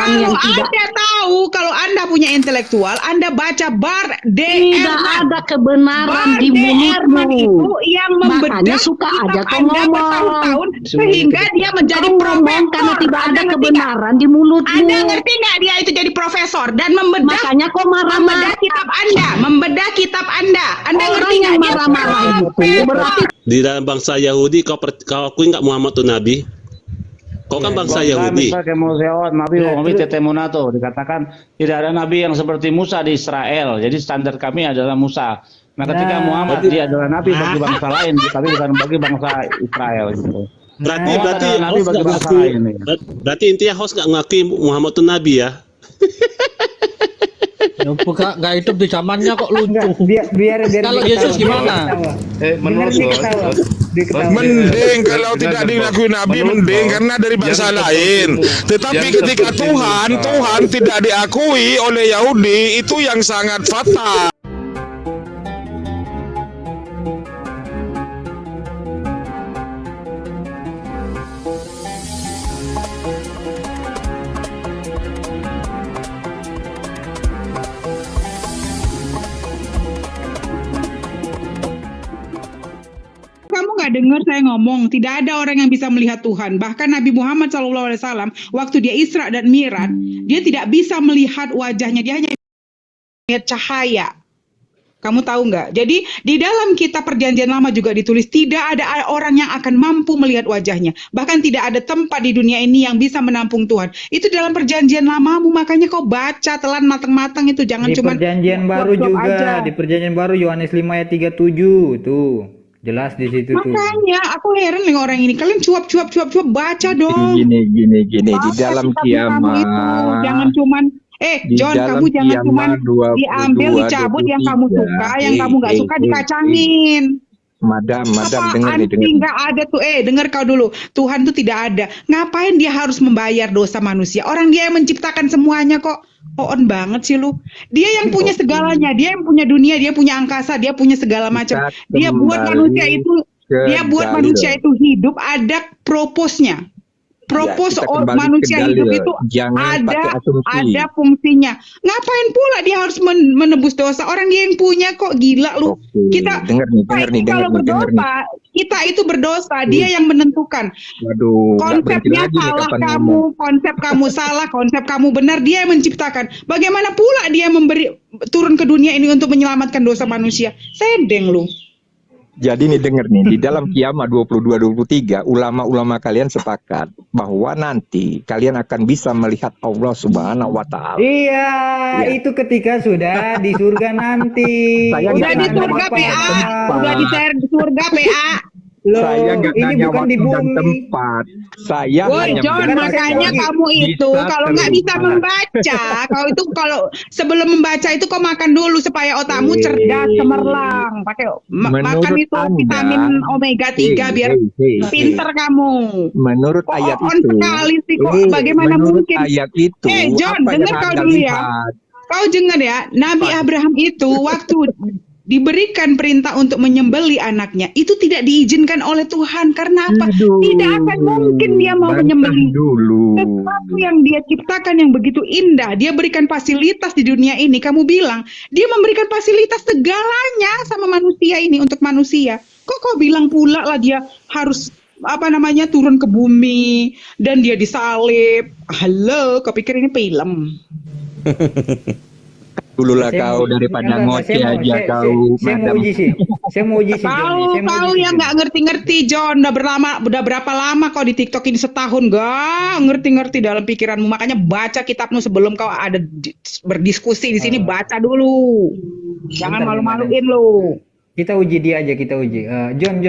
yang tidak. Anda tahu, kalau Anda punya intelektual, Anda baca Bar Tidak ada kebenaran di mulutmu. Yang Makanya membedah suka aja kau Anda ngomong. bertahun-tahun sehingga dia menjadi Kau ngomong profesor. karena tidak ada Anda ngerti kebenaran di mulutmu. Anda ngerti nggak dia itu jadi profesor dan membedah? Makanya kau marah-marah. Membedah kitab Anda, membedah kitab Anda. Anda Orang ngerti yang nggak dia marah-marah itu profesor? berarti Di dalam bangsa Yahudi kau akui nggak Muhammad itu nabi? Kau kan bangsa Yahudi. Nabi Tete Munato dikatakan tidak ada nabi yang seperti Musa di Israel. Jadi standar kami adalah Musa. Nah, ketika Muhammad dia adalah nabi bagi bangsa lain, tapi bukan bagi bangsa Israel gitu. Berarti intinya host nggak ngakui Muhammad itu nabi ya? Bukan nggak hidup di zamannya kok lucu. Biar Kalau Yesus gimana? Menurut mending kalau tidak diakui nabi, mending karena dari bangsa lain. Tetapi ketika Tuhan tidak diakui oleh Yahudi, itu yang sangat fatal. Kamu nggak dengar saya ngomong, tidak ada orang yang bisa melihat Tuhan. Bahkan Nabi Muhammad SAW, waktu dia Isra dan Mi'raj, dia tidak bisa melihat wajahnya, dia hanya melihat cahaya. Kamu tahu nggak? Jadi di dalam kitab Perjanjian Lama juga ditulis tidak ada orang yang akan mampu melihat wajahnya. Bahkan tidak ada tempat di dunia ini yang bisa menampung Tuhan. Itu dalam Perjanjian Lamamu, makanya kau baca telan matang-matang itu, jangan cuma di Perjanjian Baru juga aja. Di Perjanjian Baru Yohanes 5 ayat 37 tuh. Jelas di situ tuh. Makanya aku heran dengan orang ini. Kalian cuap baca dong. Gini. Di dalam kiamat. Jangan cuman John, kamu jangan cuman diambil, dicabut yang kamu suka, yang kamu nggak suka dikacangin. Madam, dengar nih. Nggak ada tuh, dengar kau dulu. Tuhan tuh tidak ada. Ngapain dia harus membayar dosa manusia? Orang dia yang menciptakan semuanya kok. On banget sih lu. Dia yang punya segalanya, dia yang punya dunia, dia punya angkasa, dia punya segala macam. Dia buat manusia itu hidup, ada proposnya. Propos manusia hidup itu ada fungsinya. Ngapain pula dia harus menebus dosa? Orang dia yang punya kok, gila lu. Kita kalau berdosa, kita itu berdosa, dia yang menentukan. Waduh, konsepnya salah kamu, konsep kamu salah, konsep kamu benar, dia yang menciptakan. Bagaimana pula dia turun ke dunia ini untuk menyelamatkan dosa manusia? Sedeng lu. Jadi nih denger nih, di dalam Kiamat 22-23 ulama-ulama kalian sepakat bahwa nanti kalian akan bisa melihat Allah Subhanahu wa Ta'ala. Iya, itu ketika sudah di surga nanti. Udah di surga PA, udah di surga PA. Loh, saya nggak ini nanya bukan waktu di dan bumi. tempat. Saya Woi John, makanya kamu itu kalau nggak bisa membaca, kalau sebelum membaca itu kau makan dulu supaya otakmu cerdas, cemerlang. Pakai makan itu vitamin omega 3 biar pinter kamu. Menurut ayat itu. Sekali sih kok, bagaimana mungkin? Ayat itu. John, dengar kau dulu ya. Kau dengar ya, Nabi Abraham itu waktu diberikan perintah untuk menyembelih anaknya, itu tidak diizinkan oleh Tuhan. Karena apa? Tidak akan mungkin dia mau menyembelih sesuatu yang dia ciptakan yang begitu indah. Dia berikan fasilitas di dunia ini. Kamu bilang dia memberikan fasilitas segalanya sama manusia ini untuk manusia. Kok kau bilang pula lah dia harus turun ke bumi dan dia disalib. Halo, kau pikir ini film? Dululah kau daripada ngoceh aja kau. Saya mau uji sih. Kau yang nggak ngerti-ngerti John, udah berapa lama kau di TikTok ini? Setahun gak ngerti-ngerti dalam pikiranmu. Makanya baca kitabmu sebelum kau ada berdiskusi di sini. Baca dulu. Jangan malu-maluin lu. Kita uji dia aja, kita uji. John,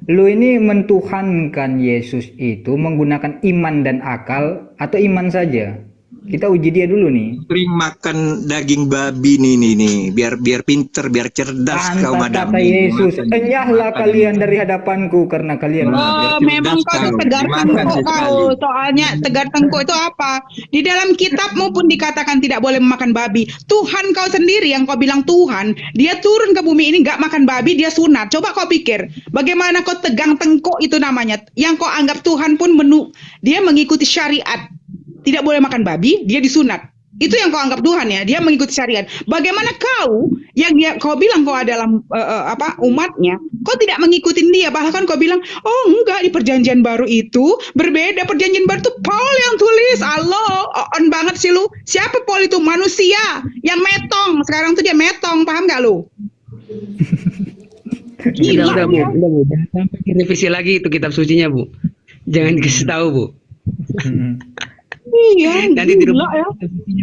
lu ini mentuhankan Yesus itu menggunakan iman dan akal atau iman saja? Kita uji dia dulu nih. Sering makan daging babi nih. Biar pinter, biar cerdas kau madam. Kata Yesus, enyahlah kalian dari hadapanku karena kalian. Memang kau tegar tengkuk kau. Soalnya tegar tengkuk itu apa? Di dalam kitabmu pun dikatakan tidak boleh memakan babi. Tuhan kau sendiri yang kau bilang Tuhan, dia turun ke bumi ini nggak makan babi, dia sunat. Coba kau pikir, bagaimana kau tegang tengkuk itu namanya? Yang kau anggap Tuhan pun dia mengikuti syariat. tidak boleh makan babi, dia disunat. Itu yang kau anggap Tuhan ya, dia mengikuti syariat. Bagaimana kau yang kau bilang kau adalah umatnya, kau tidak mengikuti dia, bahkan kau bilang, oh enggak, di perjanjian baru itu berbeda. Perjanjian baru itu Paul yang tulis. Allah, on banget sih lu. Siapa Paul itu? Manusia yang metong. Sekarang tuh dia metong, paham gak lu? Udah Bu, jangan sampai direvisi lagi itu kitab sucinya Bu. Jangan dikasih tahu Bu. Iya, Nanti gila ya.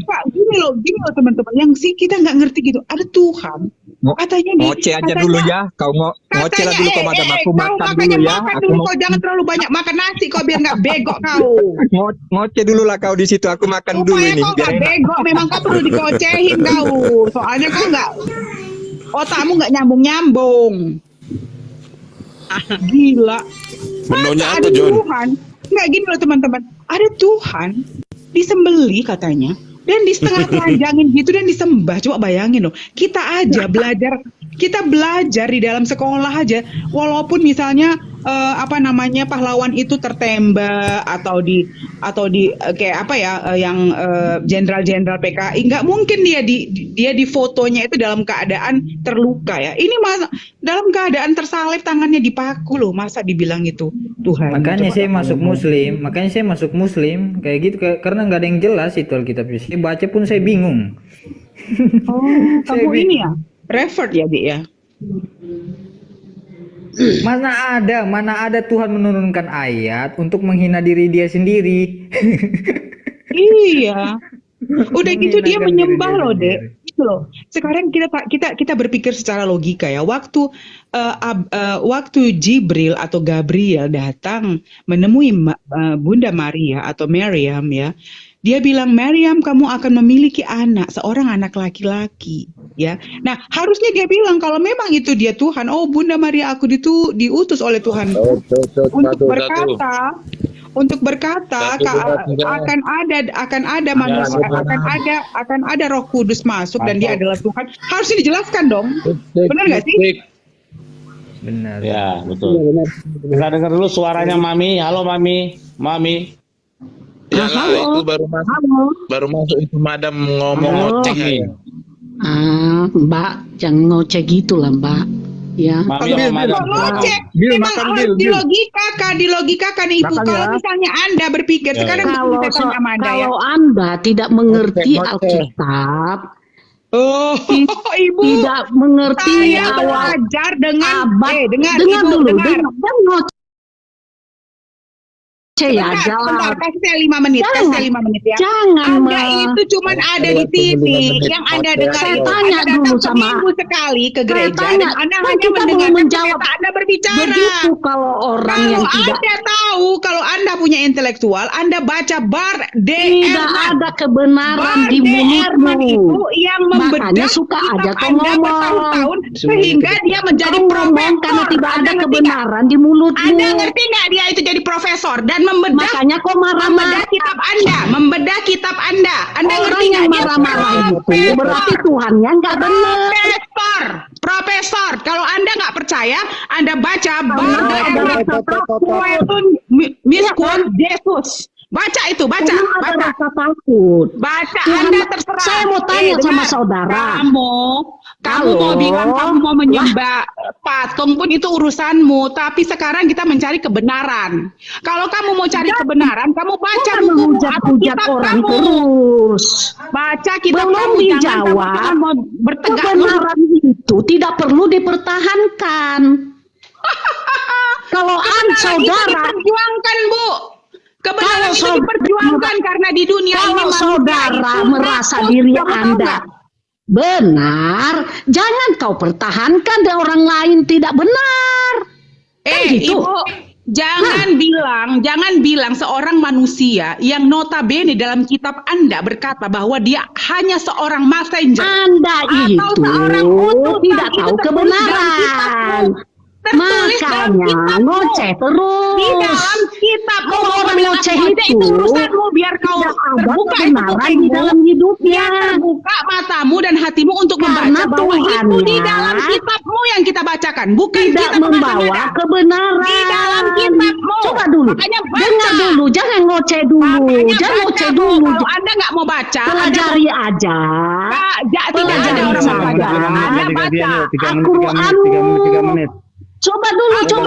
Pak, gini loh teman-teman. Yang sih kita nggak ngerti gitu. Ada Tuhan. Katanya Ngoceh aja dulu ya. Kau ngoceh lah dulu kau madam. Aku makan dulu ya. Kau jangan terlalu banyak makan nasi kau biar nggak bego kau. Ngoceh dulu lah kau di situ. Aku makan dulu Supaya ini. kau nggak bego, memang kau perlu dikocehin kau. Soalnya kau nggak, otakmu nggak nyambung. Gila. Benarnya Masa apa, ada John? Tuhan? Nggak gini loh teman-teman. Ada Tuhan disembeli katanya. Dan di setengah telanjangin gitu dan disembah. Coba bayangin loh. Kita belajar di dalam sekolah aja. Walaupun misalnya pahlawan itu tertembak atau di kayak apa ya yang jenderal-jenderal PKI, nggak mungkin dia di fotonya itu dalam keadaan terluka ya. Ini dalam keadaan tersalib, tangannya dipaku loh, masa dibilang itu Tuhan. Makanya saya masuk muslim kayak gitu, karena nggak ada yang jelas itu Alkitab. Saya baca pun saya bingung. Oh, kamu ini ya revert ya Dik ya. Mana ada Tuhan menurunkan ayat untuk menghina diri dia sendiri. Iya. Udah gitu dia menyembah loh, Dek. Gitu loh. Sekarang kita berpikir secara logika ya. Waktu Jibril atau Gabriel datang menemui Bunda Maria atau Maryam ya. Dia bilang, Maryam, kamu akan memiliki seorang anak laki-laki, ya. Nah, harusnya dia bilang kalau memang itu dia Tuhan, oh Bunda Maria, aku diutus oleh Tuhan untuk berkata akan ada manusia, akan ada Roh Kudus masuk dan dia adalah Tuhan. Harusnya dijelaskan dong. Benar nggak sih? Benar. Ya, betul. Kita dengar dulu suaranya Mami. Halo Mami. Ya lah, itu baru masuk itu madam ngomong ngoceh aja. Mbak, jangan ngoceh gitu lah Mbak. Ya. Mami sama madam. Ngoceh. Memang harus dilogikakan Ibu. Kalau misalnya Anda berpikir sekarang Kalau Anda tidak mengerti Alkitab, Ibu tidak mengerti saya belajar dengan dengar ngoceh ya, Bentar, kasih saya 5 menit ya. Jangan Anda itu cuman ada di TV. Yang Anda dengar saya itu tanya Anda dulu datang sama seminggu sekali ke gereja dan Anda hanya kita belum mendengar menjawab. Anda berbicara. Begitu kalau orang yang tidak Anda tahu, kalau Anda punya intelektual, Anda baca bar tidak ada kebenaran di mulutmu. Itu yang Makanya suka aja kau Anda ngomong bertahun-tahun sehingga dia menjadi kau ngomong karena tidak ada kebenaran di mulutmu. Anda ngerti nggak dia itu jadi profesor dan Makanya kok marah-marah. Membedah kitab Anda. Anda Orang ngerti yang nggak? marah-marah itu berarti Tuhannya nggak benar. Profesor. Kalau Anda nggak percaya, Anda baca misquote Jesus. Baca itu, baca. Ada rasa takut. Baca, Tuhan, Anda terserah. saya mau tanya sama saudara. Kamu mau bilang kamu mau menyembah patung pun itu urusanmu. Tapi sekarang kita mencari kebenaran. Kalau kamu mau cari kebenaran, kamu baca buku atau kitab orang kamu. terus. Baca kitab Belum kamu. dijawab. Jangan mau bertegak Kebenaran itu tidak perlu dipertahankan. Kalau saudara diperjuangkan, Bu. Kebenaran Kalau itu diperjuangkan karena di dunia ini kalau manusia saudara itu merasa takut diri sama Anda Allah. benar, jangan kau pertahankan dan orang lain tidak benar. Kan gitu. Ibu, jangan bilang seorang manusia yang notabene dalam kitab Anda berkata bahwa dia hanya seorang messenger. Anda Atau itu seorang utusan, tidak itu tahu tertulis dalam kebenaran. kitabmu. tertulis dalam Makanya kitabmu. ngoceh terus. Di dalam kitab Kalau mau orang bilang ngoceh tidak, itu urusanmu, biar kau tidak ada terbuka itu kebenaran di kupingmu, dalam hidupnya. biar terbuka matamu dan hatimu untuk Karena membaca bahwa itu di Tuhannya dalam kitabmu yang kita bacakan, bukan tidak kitab orang membawa ada. kebenaran. Di dalam kitabmu. Coba dulu, Makanya baca. dengar dulu, jangan ngoceh dulu, Makanya jangan baca, ngoceh Bu. dulu. Kalau Anda nggak mau baca, Pelajari aja. tidak ada Pelajari orang mau baca. saja. Anda baca. 3 menit. Coba dulu, Kita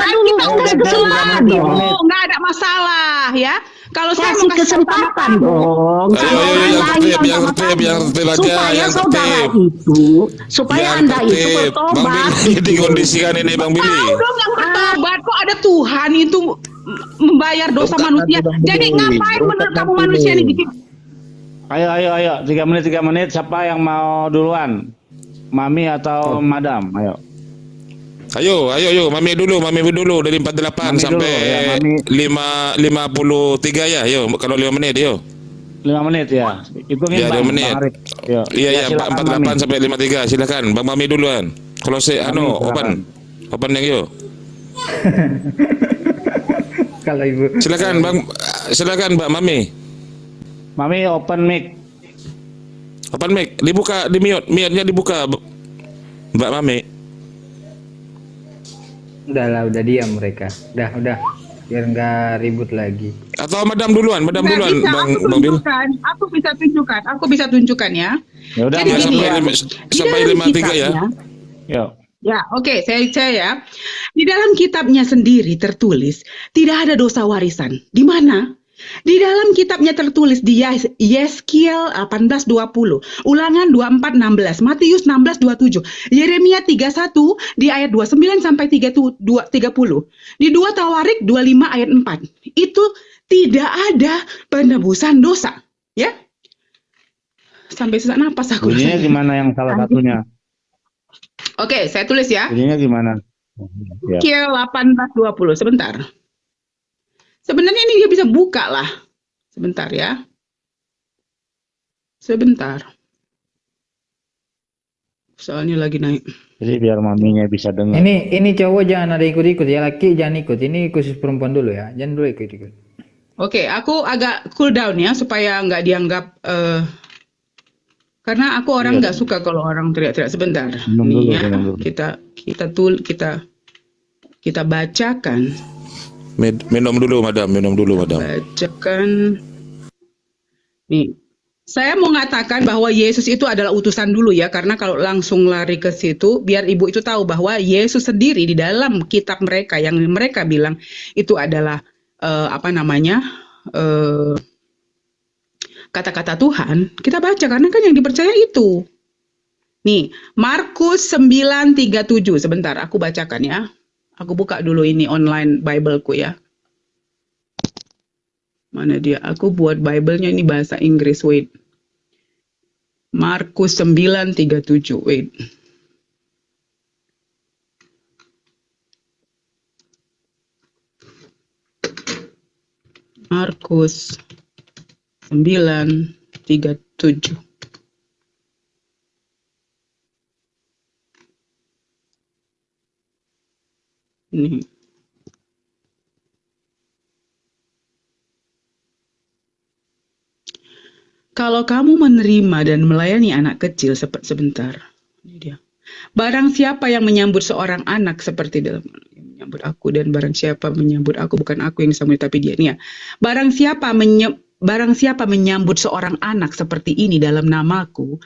kasih kesempatan dong. nggak ada masalah ya. Kalau saya Kasih mau kasih kesempatan dong. Ayo, Sama orang yang lain tertib, yang sama tertib, kamu. yang tertib aja, Supaya yang saudara tertib. itu, supaya Yang Anda itu tertib. Bang bertobat. Billy dikondisikan ini Bang Billy. Tahu dong yang bertobat kok ada Tuhan itu membayar dosa manusia. Jadi ngapain menurut kamu manusia ini bikin? Ayo. 3 menit. Siapa yang mau duluan? Mami atau Madam? Ayo. Ayo, Mami dulu dari 48 Mami sampai dulu, ya, Mami. 53 ya. Yo, kalau 5 menit yo. 5 menit ya. Hitungin Ya, Bang, 2 menit. Bang Arif. Yo. Iya, silakan, 48 Mami. sampai 53. Silakan Bang Mami duluan. Kalau saya Mami, silakan. open yang yo. Kalau ibu. Silakan Mbak Mami. Mami open mic. Open mic, dibuka, di mute-nya dibuka Mbak Mami. Udah diam mereka. Udah. Biar nggak ribut lagi. Atau Madam duluan, Nggak bisa, Bang Bil. aku bisa tunjukkan ya. Ya udah, Jadi Ya, gini sampai ya, sampai di dalam 53 ya. kitabnya, Yo. Ya, oke, saya ya. Di dalam kitabnya sendiri tertulis tidak ada dosa warisan. Di mana? Di dalam kitabnya tertulis di Yeskiel 18:20, Ulangan 24:16, Matius 16:27, Yeremia 31 di ayat 29 sampai 30. Di 2 Tawarik 25 ayat 4. Itu tidak ada penebusan dosa, ya. Sampai sesak napas aku. Bunyinya gimana yang salah satunya? Oke, saya tulis ya. Bunyinya gimana? Ya. Yeskiel 18:20. Sebentar. Sebenarnya ini dia bisa buka lah. Sebentar ya. Sebentar. Soalnya lagi naik. Jadi biar maminya bisa dengar. Ini cowok jangan ada ikut-ikut ya, laki jangan ikut. Ini khusus perempuan dulu ya. Jangan dulu ikut-ikut. Oke, aku agak cool down ya supaya nggak dianggap karena aku orang nggak suka kalau orang teriak-teriak. Sebentar. Minum Nih dulu, ya. minum dulu. Kita bacakan. Minum dulu, Madam. Bacakan. Nih. Saya mau mengatakan bahwa Yesus itu adalah utusan dulu ya, karena kalau langsung lari ke situ, biar ibu itu tahu bahwa Yesus sendiri di dalam kitab mereka yang mereka bilang itu adalah kata-kata Tuhan, kita baca karena kan yang dipercaya itu. Nih, Markus 9:37. Sebentar, aku bacakan ya. Aku buka dulu ini online Bible-ku ya. Mana dia? Aku buat Bible-nya ini bahasa Inggris. Wait. Markus 9:37. Wait. Markus 9:37. Ini. Kalau kamu menerima dan melayani anak kecil sebentar. Ini dia. Barang siapa yang menyambut seorang anak seperti dalam menyambut aku, dan barang siapa menyambut aku, bukan aku yang disambut tapi dia nih ya. Barang siapa menyambut seorang anak seperti ini dalam namaku,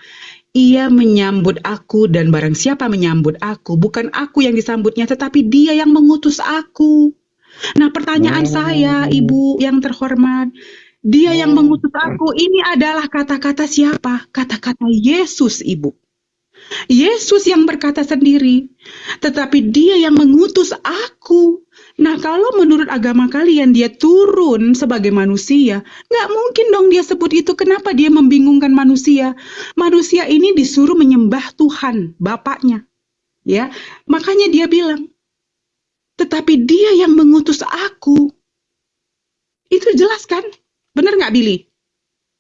ia menyambut aku, dan barang siapa menyambut aku, bukan aku yang disambutnya tetapi dia yang mengutus aku. Nah, pertanyaan saya, Ibu yang terhormat, dia yang mengutus aku, ini adalah kata-kata siapa? Kata-kata Yesus, Ibu. Yesus yang berkata sendiri, tetapi dia yang mengutus aku. Nah, kalau menurut agama kalian dia turun sebagai manusia, nggak mungkin dong dia sebut itu. Kenapa dia membingungkan manusia? Manusia ini disuruh menyembah Tuhan, Bapaknya. Ya, makanya dia bilang, tetapi dia yang mengutus aku. Itu jelas kan? Benar nggak, Billy?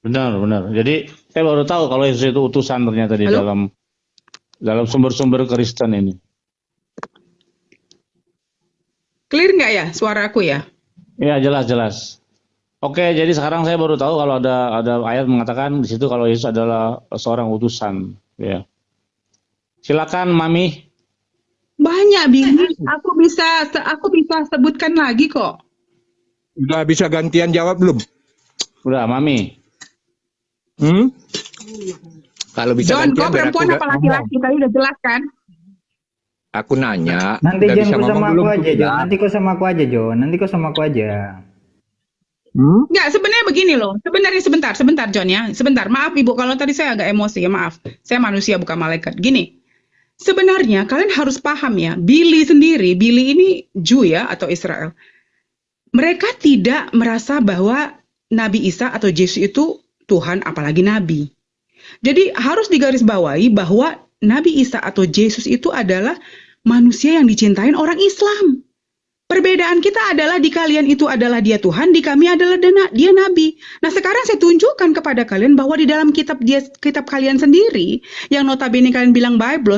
Benar. Jadi saya baru tahu kalau Yesus itu utusan ternyata di dalam sumber-sumber Kristen ini. Clear nggak ya suaraku ya? Ya, jelas. Oke, jadi sekarang saya baru tahu kalau ada ayat mengatakan di situ kalau Yesus adalah seorang utusan, ya. Silakan Mami. Banyak Billy, aku bisa sebutkan lagi kok. Udah bisa gantian jawab belum? Udah, Mami. Kalau bisa John, gantian kau biar aku perempuan apa laki-laki? Tadi udah jelas kan? Aku nanya. Nanti udah John bisa kau ngomong sama belum? aku aja, Udah. John. Nanti kau sama aku aja, John. Nanti kau sama aku aja. Nggak, sebenarnya begini loh. Sebenarnya sebentar John ya. Sebentar, maaf Ibu kalau tadi saya agak emosi ya, maaf. Saya manusia bukan malaikat. Gini, sebenarnya kalian harus paham ya, Billy ini Jew ya atau Israel. Mereka tidak merasa bahwa Nabi Isa atau Yesus itu Tuhan apalagi Nabi. Jadi harus digarisbawahi bahwa Nabi Isa atau Yesus itu adalah manusia yang dicintain orang Islam. Perbedaan kita adalah di kalian itu adalah dia Tuhan, di kami adalah dia Nabi. Nah sekarang saya tunjukkan kepada kalian bahwa di dalam kitab kalian sendiri, yang notabene kalian bilang Bible,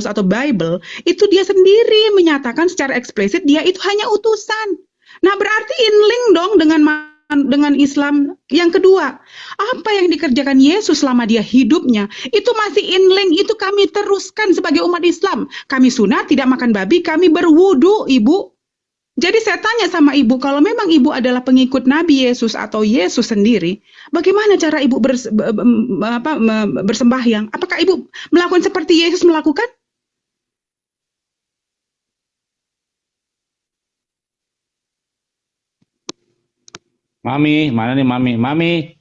itu dia sendiri menyatakan secara eksplisit dia itu hanya utusan. Nah berarti inlink dong dengan Islam. Yang kedua, apa yang dikerjakan Yesus selama dia hidupnya, itu masih inlink, itu kami teruskan sebagai umat Islam. Kami sunat, tidak makan babi, kami berwudu, Ibu. Jadi saya tanya sama Ibu, kalau memang Ibu adalah pengikut Nabi Yesus atau Yesus sendiri, bagaimana cara Ibu bersembahyang? Apakah Ibu melakukan seperti Yesus melakukan? Mami, mana nih Mami? Mami,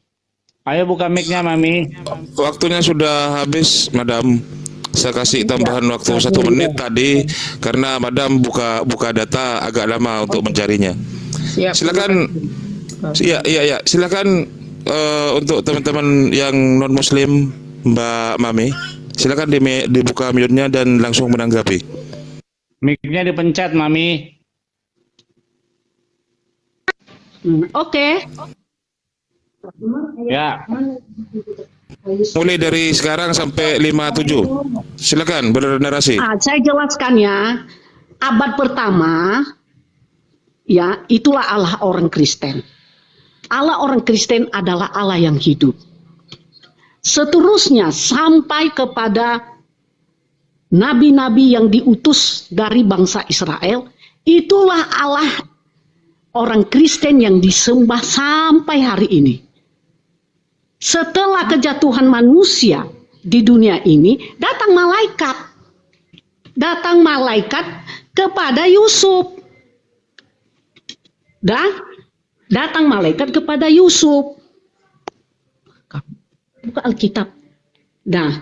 ayo buka mic-nya Mami. Waktunya sudah habis, Madam. Saya kasih tambahan waktu 1 menit tadi karena Madam buka data agak lama untuk mencarinya. Siap. Silakan. Iya. Silakan untuk teman-teman yang non Muslim, Mbak Mami. Silakan dibuka mute-nya dan langsung menanggapi. Mic-nya dipencet Mami. Oke. Ya. Mulai dari sekarang sampai 57. Silakan bernarasi. Saya jelaskan ya. Abad pertama, ya itulah Allah orang Kristen. Allah orang Kristen adalah Allah yang hidup. Seterusnya sampai kepada nabi-nabi yang diutus dari bangsa Israel, itulah Allah orang Kristen yang disembah sampai hari ini. Setelah kejatuhan manusia di dunia ini, datang malaikat kepada Yusuf. Datang malaikat kepada Yusuf. Buka Alkitab. Nah,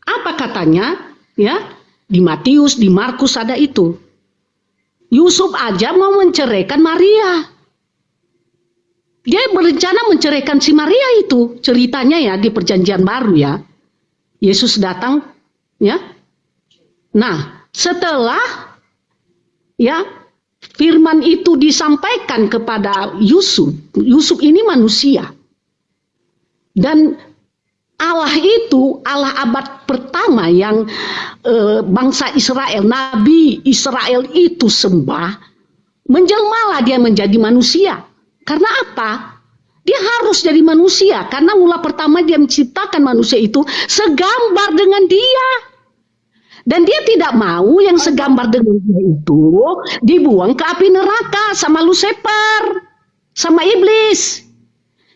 apa katanya? Ya, di Matius, di Markus ada itu. Yusuf aja mau menceraikan Maria. Dia berencana menceraikan si Maria itu. Ceritanya ya di Perjanjian Baru ya. Yesus datang ya. Nah, setelah ya firman itu disampaikan kepada Yusuf. Yusuf ini manusia. Dan Allah itu, Allah abad pertama yang bangsa Israel, Nabi Israel itu sembah, menjelmalah dia menjadi manusia. Karena apa? Dia harus jadi manusia, karena mula pertama dia menciptakan manusia itu segambar dengan dia. Dan dia tidak mau yang segambar dengan dia itu dibuang ke api neraka sama Lucifer, sama iblis.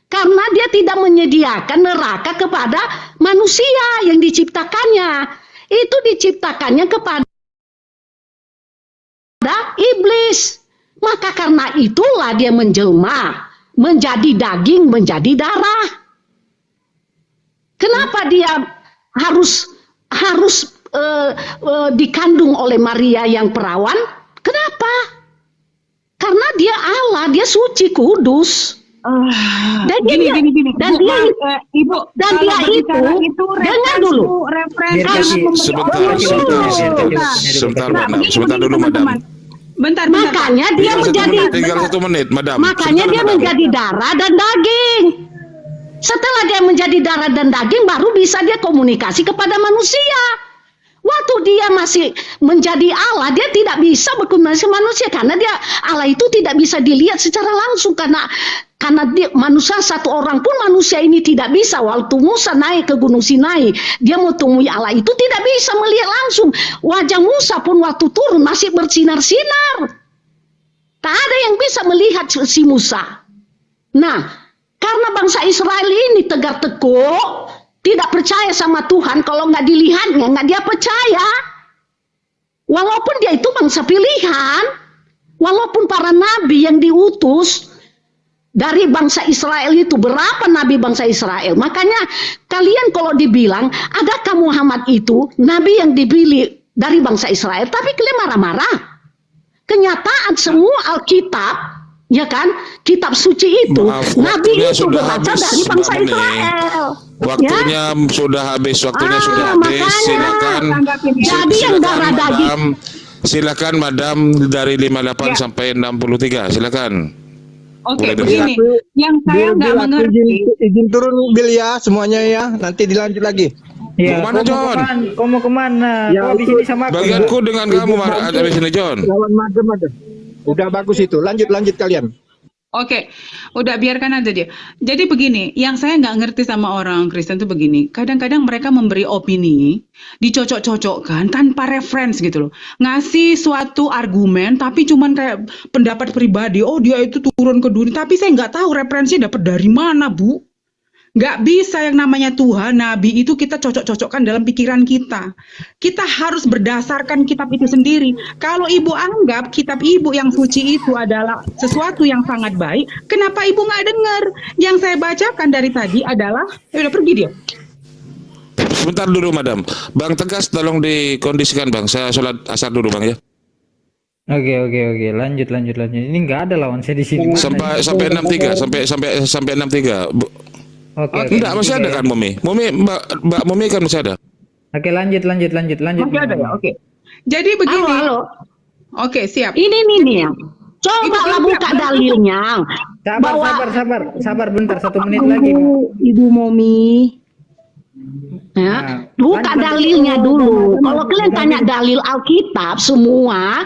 Karena dia tidak menyediakan neraka kepada manusia yang diciptakannya. Itu diciptakannya kepada iblis. Maka karena itulah dia menjelma, menjadi daging, menjadi darah. Kenapa dia harus dikandung oleh Maria yang perawan? Kenapa? Karena dia Allah, dia suci, kudus. Dan Gini. Dan Bu, dia Ibu, dan kalau dia berbicara itu dengar dulu. Sebentar, Madam. Sebentar dulu, Madam. Bentar. Makanya dia menjadi Tinggal 1 menit, Madam. Makanya dia menjadi darah dan daging. Setelah dia menjadi darah dan daging, baru bisa dia komunikasi kepada manusia. Waktu dia masih menjadi Allah, dia tidak bisa berkomunikasi manusia karena dia Allah itu tidak bisa dilihat secara langsung karena dia, manusia satu orang pun manusia ini tidak bisa. Waktu Musa naik ke Gunung Sinai, dia mau temui Allah itu tidak bisa melihat langsung. Wajah Musa pun waktu turun masih bersinar-sinar. Tak ada yang bisa melihat si Musa. Nah, karena bangsa Israel ini tegar teguk, tidak percaya sama Tuhan, kalau nggak dilihatnya, nggak dia percaya. Walaupun dia itu bangsa pilihan, walaupun para nabi yang diutus dari bangsa Israel itu, berapa nabi bangsa Israel. Makanya kalian kalau dibilang, adakah Muhammad itu nabi yang dipilih dari bangsa Israel, tapi kalian marah-marah. Kenyataan semua Alkitab, ya kan, kitab suci itu, nabi itu berasal dari bangsa Israel. Waktunya sudah habis, waktunya sudah habis. Silakan. Jadi yang darah daging. Silakan Madam dari 58 sampai 63. Silakan. Oke, begini. Yang saya nggak mengerti. Izin turun Bil ya semuanya ya. Nanti dilanjut lagi. Ya, Mau kemana, John? Kau mau kemana? Ya, Kau habis ini sama aku. Bagianku dengan kamu habis ini, John. Lawan madem. Udah bagus itu. Lanjut kalian. Oke, udah biarkan aja dia. Jadi begini, yang saya nggak ngerti sama orang Kristen tuh begini. Kadang-kadang mereka memberi opini, dicocok-cocokkan tanpa reference gitu loh. Ngasih suatu argumen, tapi cuman kayak pendapat pribadi. Oh dia itu turun ke dunia, tapi saya nggak tahu referensinya dapat dari mana, Bu. Nggak bisa yang namanya Tuhan, Nabi itu kita cocok-cocokkan dalam pikiran kita. Kita harus berdasarkan kitab itu sendiri. Kalau Ibu anggap kitab Ibu yang suci itu adalah sesuatu yang sangat baik, kenapa Ibu nggak dengar? Yang saya bacakan dari tadi adalah, udah pergi dia. Sebentar dulu, Madam. Bang Tegas, tolong dikondisikan, Bang. Saya sholat asar dulu, Bang ya. Oke. Lanjut. Ini nggak ada lawan saya di sini. Sampai 63, sampai 63. Oke. Enggak, masih ada kan Mumi? Mbak Mumi kan masih ada. Oke, lanjut. Masih ada ya, oke. Jadi begini. Halo. Oke, siap. Ini nih. Coba lah buka dalilnya. Sabar bentar, 1 menit lagi. Ibu Momi. Ya, buka dalilnya dulu. Kalau kalian tanya dalil Alkitab semua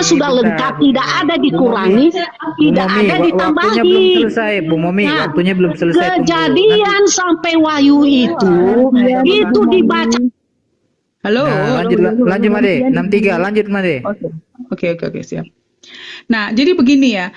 sudah lengkap, tidak ada dikurangi, tidak ada ditambahi. Waktunya belum selesai, Bu Momi. Waktunya belum selesai. Kejadian sampai Wahyu itu dibaca. Halo. Lanjut Made. 63, lanjut Made. Oke, siap. Nah, jadi begini ya.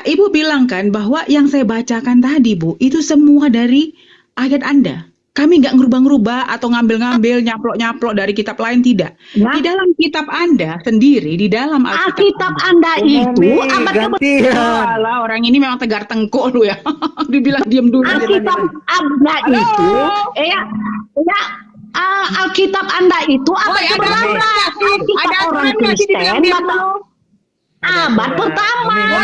Ibu bilang kan bahwa yang saya bacakan tadi, Bu, itu semua dari ayat Anda. Kami nggak ngerubah-ngerubah atau ngambil-ngambil, nyaplok-nyaplok dari kitab lain, tidak. Nah, di dalam kitab Anda sendiri, di dalam Alkitab Anda itu abad Alah, orang ini memang tegar tengkuk lu ya. Dibilang diam dulu. Alkitab Anda itu Alkitab Anda itu abad ke-12. Alkitab orang Kristen abad pertama.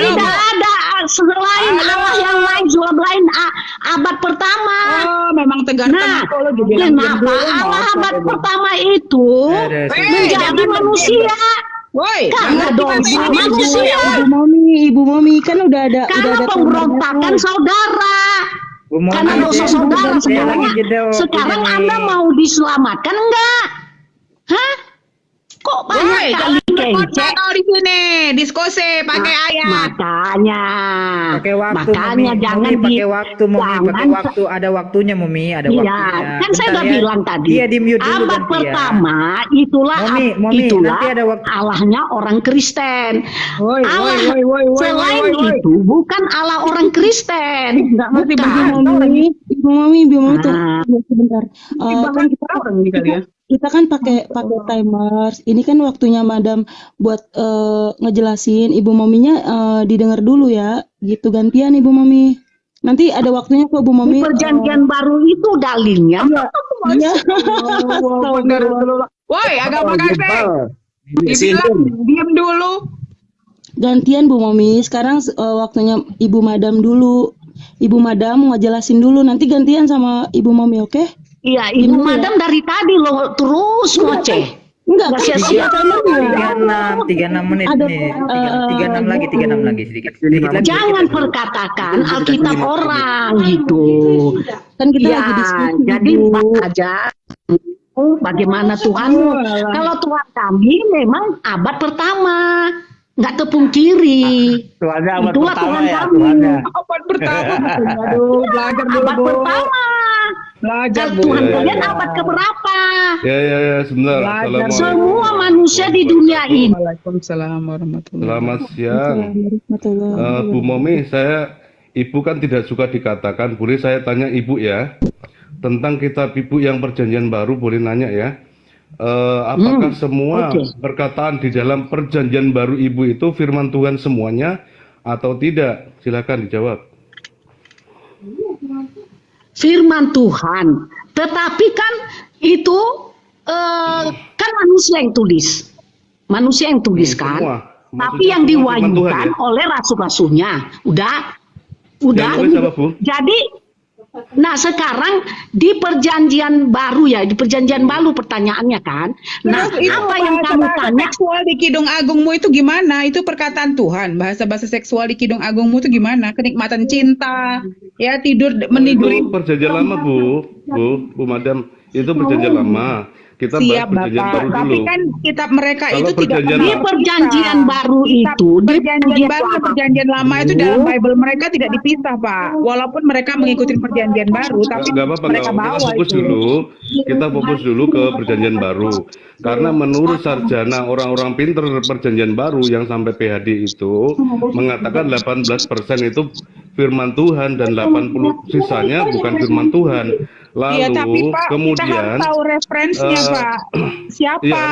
Tidak ada selain Allah yang lain, zulab lain abad pertama. Oh, memang tegar tengkuk lu dibilang diam Kenapa dulu. Allah abad pertama itu menjadi manusia? Woi, Karena dosa manusia. Ibu Momi kan udah ada Pemberontakan saudara. Karena dosa saudara sekarang Anda mau diselamatkan enggak? Hah? Kok banyak kali kenceng di sini diskusi pakai ayat. Makanya jangan pakai waktu, ada waktunya Momi, ada waktunya. Iya, kan saya udah bilang tadi. Iya, di-mute dulu abad ganti pertama itulah Momi, itulah nanti ada waktu. Allahnya orang Kristen. Allah selain woi. itu bukan Allah orang Kristen. Enggak ngerti Ibu Momi sebentar. Kan kita orang ini kali ya. Kita kan pakai timers. Ini kan waktunya Madam buat ngejelasin. Ibu Mominya didengar dulu ya. Gitu gantian Ibu Momi. Nanti ada waktunya kok Bu Momi. Di perjanjian baru itu dalilnya. Iya. Woi, agak makasih. Dibilang diam dulu. Gantian Bu Momi. Sekarang waktunya Ibu Madam dulu. Ibu Madam mau ngejelasin dulu. Nanti gantian sama Ibu Momi, oke? Iya, Ibu Madam dari tadi lo terus ngoceh. Enggak, sia-sia. 36 menit nih. 36 lagi sedikit lagi. Jangan perkatakan Alkitab orang gitu. Kan kita lagi Ya, diskusi. jadi Bu. aja. bagaimana Tuhanmu? Kalau Tuhan kami memang abad pertama, nggak tepung kiri. Tuhannya abad Itulah pertama Tuhan ya, kami. Tuhannya. Abad pertama. Aduh, belajar dulu, Abad Bu. pertama. Belajar, Bu. Tuhan Ya, kalian ya. abad keberapa? Ya, sebentar. Belajar. Assalamualaikum. Semua manusia di dunia ini. Waalaikumsalam warahmatullahi Selamat siang. Bu Momi, Ibu kan tidak suka dikatakan. Boleh saya tanya Ibu ya? Tentang kitab Ibu yang Perjanjian Baru, boleh nanya ya? Apakah semua perkataan di dalam Perjanjian Baru Ibu itu firman Tuhan semuanya atau tidak? Silakan dijawab. Firman Tuhan, tetapi kan itu kan manusia yang tulis, kan. Semua. Tapi Maksudnya yang semua firman Tuhan diwahyukan ya? oleh rasul-rasulnya, udah. Yang nulis siapa, Bu? Jadi, nah sekarang di Perjanjian Baru ya, di Perjanjian Baru pertanyaannya kan. Nah, Terus itu apa yang kamu bahasa-bahasa tanya? seksual di Kidung Agungmu itu gimana? Itu perkataan Tuhan. Bahasa-bahasa seksual di Kidung Agungmu itu gimana? Kenikmatan cinta, ya tidur meniduri. Itu Perjanjian Lama, Bu Madam. Itu Perjanjian Lama. Kita Siap, bahas Perjanjian Bapak. Baru Tapi dulu. kan kitab mereka Kalau itu tidak Perjanjian Di Lama- Perjanjian Baru Kitab itu, di Perjanjian Baru dan Perjanjian Lama itu dalam Bible mereka tidak dipisah, Pak. Walaupun mereka mengikuti Perjanjian Baru, tapi Nggak apa-apa, mereka kita bawa fokus itu. dulu. Kita fokus dulu ke Perjanjian Baru. Karena menurut sarjana orang-orang pinter Perjanjian Baru yang sampai PhD itu mengatakan 18% itu firman Tuhan dan 80 sisanya bukan firman Tuhan. Lalu Iya, tapi Pak, kita harus kemudian tahu referensinya, Pak. Siapa Iya,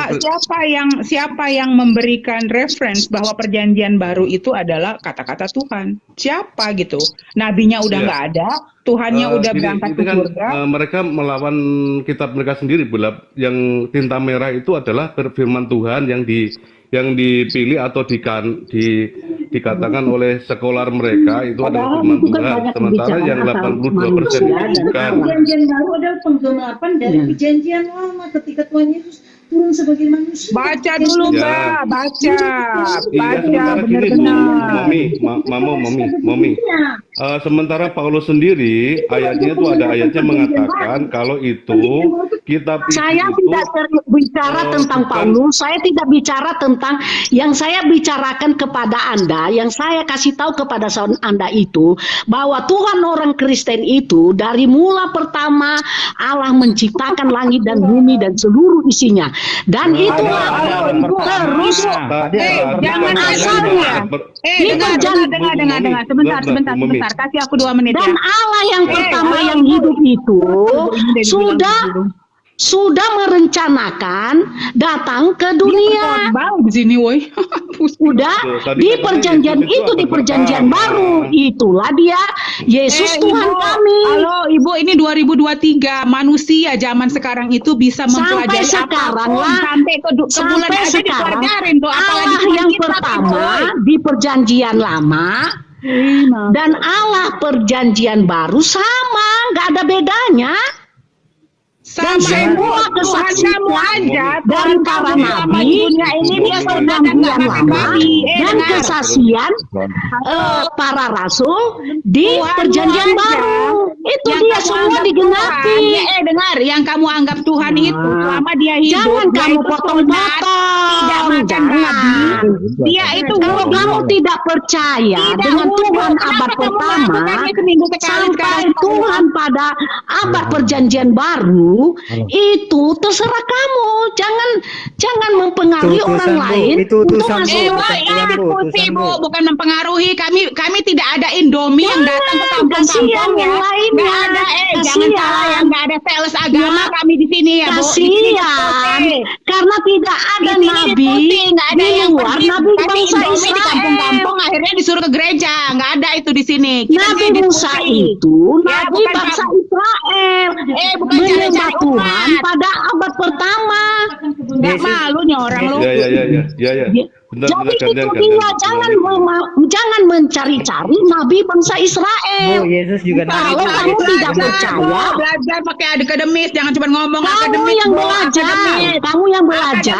siapa yang memberikan reference bahwa Perjanjian Baru itu adalah kata-kata Tuhan? Siapa gitu? Nabinya udah Iya. nggak ada, Tuhannya udah gini, berangkat itu ke kan, surga. mereka melawan kitab mereka sendiri, Bulap. Yang tinta merah itu adalah firman Tuhan yang dipilih atau dikatakan oleh sekolah mereka itu adalah firman Tuhan. Sementara yang 82% itu bukan. Perjanjian Baru adalah penggelapan dari Perjanjian Lama ketika Tuhan Yesus turun sebagai manusia. Baca dulu, Ya. Mbak. Baca. Iya, sementara gini, Momi. Sementara Paulus sendiri, ayatnya itu ada ayatnya mengatakan kalau itu kitab Saya itu tidak bicara tentang Paulus, saya tidak bicara tentang yang saya bicarakan kepada Anda, yang saya kasih tahu kepada Anda itu, bahwa Tuhan orang Kristen itu dari mula pertama Allah menciptakan langit dan bumi dan seluruh isinya. Dan itulah terus Jangan asalnya. dengar. Sebentar. Kasih aku 2 menit Dan ya. Allah yang pertama yang hidup itu sudah merencanakan datang ke dunia. Bau di sini, woi. Udah di perjanjian itu, di perjanjian baru itulah dia Yesus Tuhan Ibu, kami. Halo Ibu, ini 2023. Manusia zaman sekarang itu bisa Sampai mempelajari sekarang apapun. lah, Sampai ke bulan sampai aja sekarang dipelajarin tuh. Apalagi Allah Tuhan yang kita, pertama coy. di perjanjian lama dan Allah perjanjian baru sama, nggak ada bedanya. Dan Sama semua Tuhan kesaksian kamu aja, dari para nabi ini dia perjanjian lama dan kesaksian para rasul di perjanjian baru itu dia semua digenapi. Dengar, yang kamu anggap Tuhan itu selama dia hidup, Jangan dia kamu itu potong-potong. tidak makan Jangan. babi. Dia itu Kalau kamu tidak percaya dengan Tuhan abad pertama sampai Tuhan pada abad perjanjian baru, itu terserah kamu. Jangan mempengaruhi Itu orang utusan, Bu. lain Itu untuk utusan, Bu. masuk. Bukan Tuhan, Bu. ikuti Utusan, Bu, Bu. bukan mempengaruhi. Kami tidak ada Indomie yang datang ke kampung-kampung Kasihan ya. yang lainnya. Nggak ada, jangan Kasihan. salah ya, nggak ada sales agama Ya. kami di sini ya, Bu. Di sini Kasihan, diikuti. karena tidak ada Di sini nabi diikuti, nggak ada di yang luar pergi nabi kasih bangsa Indomie di Israel. kampung-kampung akhirnya disuruh ke gereja. Nggak ada itu di sini. Kita Nabi sini Musa diikuti. itu Ya, nabi bukan bangsa Pak. Israel bukan menyembah cari-cari Tuhan umat. pada abad pertama. Nggak malunya orang lu. Ya. Bentar, Jadi gantian. itu dia jangan mencari-cari nabi bangsa Israel. Bu, Yesus juga nabi. Kalau kamu tidak percaya, Belajar pakai akademis, jangan cuma ngomong kamu akademis. yang Bu. belajar, Akademis. kamu yang belajar.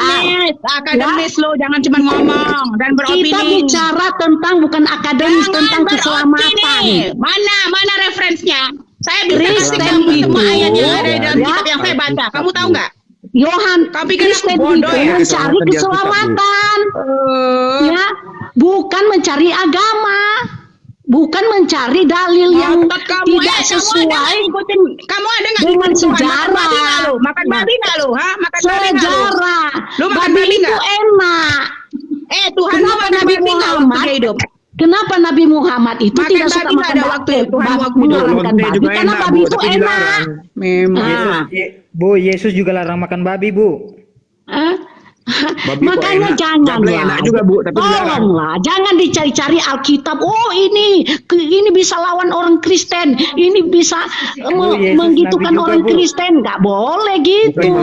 Akademis lo, jangan cuma ngomong dan beropini. Kita bicara tentang bukan akademis, Jangan tentang keselamatan. beropini. Mana referensinya? Saya bisa kasih Kristen kamu semua itu, ayat yang ada di dalam ya. kitab yang saya baca. Kamu tahu nggak? Tapi kan Kristen aku bodoh itu ya. mencari keselamatan, ya, bukan mencari agama, bukan mencari dalil yang tidak sesuai Kamu ada nggak dengan ngikutin Tuhan? sejarah. Makan babi nggak lu? Hah? Makan babi nggak lu? Sejarah. Lu makan Babi babi itu nggak? enak. Tuhan lu Kenapa makan Nabi babi nggak waktu Muhammad dia hidup? Kenapa Nabi Muhammad itu Makan tidak suka babi nggak makan ada waktu Tuhan waktu mengharamkan hidup? babi? Karena babi itu enak. Memang. Bu, Yesus juga larang makan babi, Bu. Makanya janganlah, tolonglah, jangan dicari-cari Alkitab. Oh ini bisa lawan orang Kristen, ini bisa menggitukan orang Kristen. Nggak boleh gitu.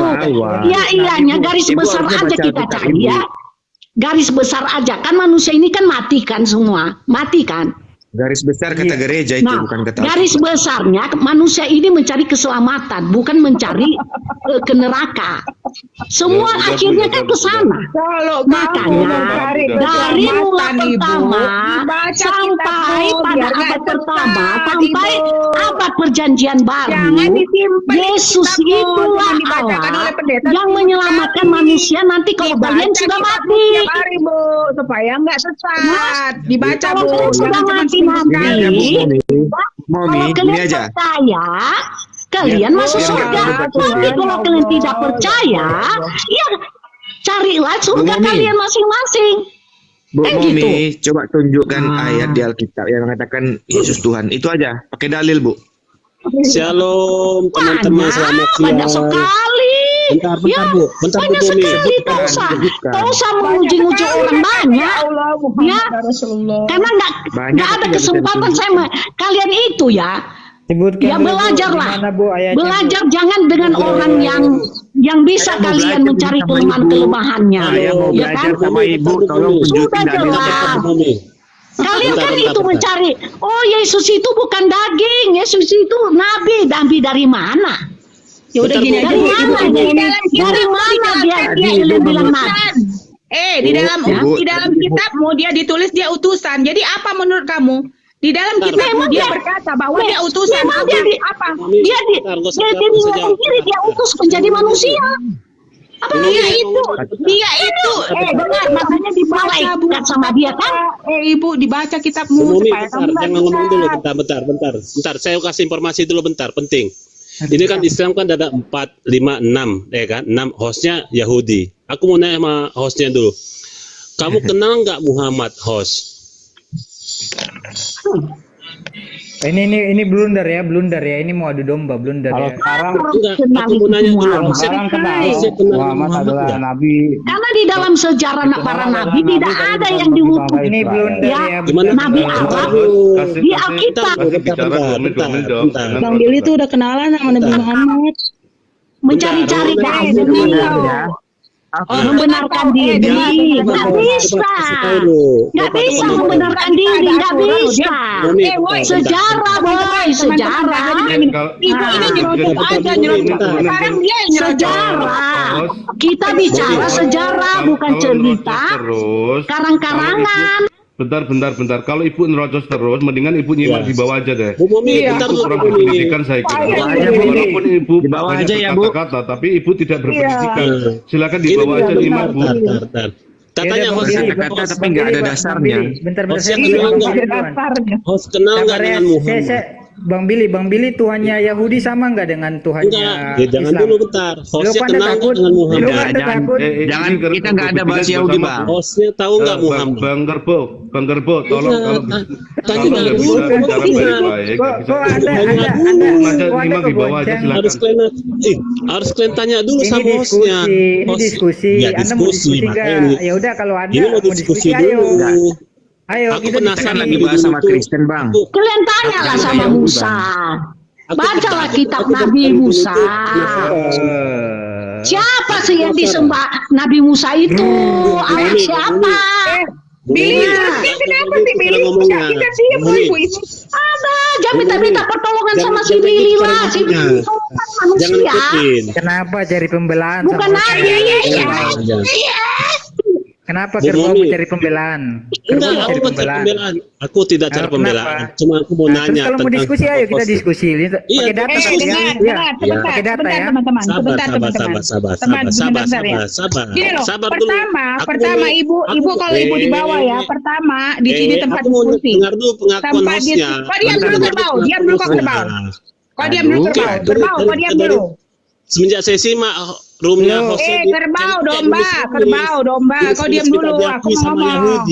Ya ianya garis besar aja kita cari ya. Garis besar aja kan manusia ini kan mati kan semua, mati kan. Garis besar kata gereja itu, bukan kata garis besarnya manusia ini mencari keselamatan, bukan mencari ke neraka. Semua akhirnya kan ke sana. Makanya dari mulai pertama sampai pada abad pertama sampai abad perjanjian baru, Yesus itulah Allah yang menyelamatkan manusia nanti kalau kalian sudah mati. Supaya nggak sesat. Dibaca kalau kalian sudah mati nanti, kalau kalian percaya, kalian masuk surga. Tapi kalau kalian tidak percaya, ya carilah surga kalian masing-masing. Bu Kan Momi, gitu. coba tunjukkan ayat di Alkitab yang mengatakan Yesus Tuhan. Itu aja, pakai dalil, Bu. Shalom teman-teman, selamat siang. Banyak sekali. Bentar, Bu. Bentar, banyak Bu Bumi. sekali. Tak usah menguji-uji orang banyak. Ya, karena nggak ada kesempatan saya kalian itu ya. Ya belajarlah, belajar jangan dengan orang yang bisa kalian mencari kelemahan-kelemahannya. Saya mau Ya kan? belajar sama Ibu, tolong tunjukin Sudah dalil. jelas. Kalian kan itu mencari, oh Yesus itu bukan daging, Yesus itu nabi dari mana? Ya udah gini aja, dari Bu. mana dari mana dia bilang nabi? Di dalam kitab mau dia ditulis dia utusan. Jadi apa menurut kamu? Di dalam kitab dia berkata bahwa dia utusan. Memang dia apa? Dia sendiri dia utus menjadi manusia. Apa dia itu benar, makanya dibaca sama dia kan? Ibu dibaca kitabmu Bu Momi, supaya bentar, kamu jangan ngomong dulu, bentar. Saya kasih informasi dulu bentar, penting. Ini kan Islam kan ada 4, 5, 6, ya kan? 6 hostnya Yahudi. Aku mau nanya sama hostnya dulu. Kamu kenal nggak Muhammad host? Ini blunder ya. Ini mau adu domba blunder ya. Sekarang aku mau nanya dulu. Sekarang kenal Muhammad adalah nabi. Karena di dalam sejarah para nabi tidak ada yang diutus. Ini blunder ya. Nabi Allah di Alkitab. Bang Billy tuh udah kenalan sama Nabi Muhammad. Mencari-cari dalil. Membenarkan diri nggak bisa, membenarkan diri nggak bisa. Sejarah boy, sejarah. Ibu ini nyerocok aja, sekarang dia sejarah. Kita bicara sejarah bukan cerita karang-karangan. Bentar. Kalau Ibu nerocos terus, mendingan Ibu nyimak di bawah aja deh. Bu Momi, bentar dulu. Kurang berpendidikan saya kira. Walaupun Ibu di bawah aja ya, Bu. Kata-kata, tapi Ibu tidak berpendidikan. Silakan di bawah aja nyimak, Bu. Katanya host kata-kata tapi nggak ada dasarnya. Bentar. Host kenal nggak dengan Muhammad? Bang Billy Tuhannya Yahudi sama nggak dengan Tuhannya Enggak, jangan Islam? dulu bentar. Hostnya kenal nggak dengan Muhammad? Jangan, kita nggak ada bahas Yahudi, Bang. Hostnya tahu nggak Muhammad? Bang Gerbo, tolong tanya dulu. Harus kalian tanya dulu sama hostnya. Ini diskusi. Ya diskusi. Ya udah kalau ada ini mau diskusi dulu. Ayo, aku penasaran lagi bahas sama Kristen, Bang. Kalian tanyalah sama Musa. Bacalah kitab Nabi Musa. Siapa sih yang disembah Nabi Musa itu? Allah siapa? Billy, kenapa sih Billy? Kita siap ibu itu. Jangan minta pertolongan sama si Billy lah. Si Billy manusia. Kenapa cari pembelaan? Bukan Nabi. Kenapa Bu kerbau Momi. mencari pembelaan? Enggak, Kerbau aku mencari mencari pembelaan. Aku tidak cari Kenapa? pembelaan. Cuma aku mau Nah, terus nanya kalau mau tentang diskusi, ayo kita hostnya. diskusi. Iya, Pakai data diskusi. tapi ya. dengar, Iya. sebentar, Pakai data sebentar ya. teman-teman, Sabar, sebentar sabar, teman-teman. sabar, Teman, sabar, sebentar ya. sabar. Gini loh, Sabar dulu. pertama ibu kalau ibu di bawah ya, pertama di sini tempat aku mau diskusi. dengar dulu pengakuan Tempat hostnya. kau diam dulu kerbau, diam dulu kau kerbau. Kau diam dulu kerbau, kau diam dulu. Semenjak saya simak roomnya hostnya Kerbau domba, kau diam dulu, aku mau ngomong.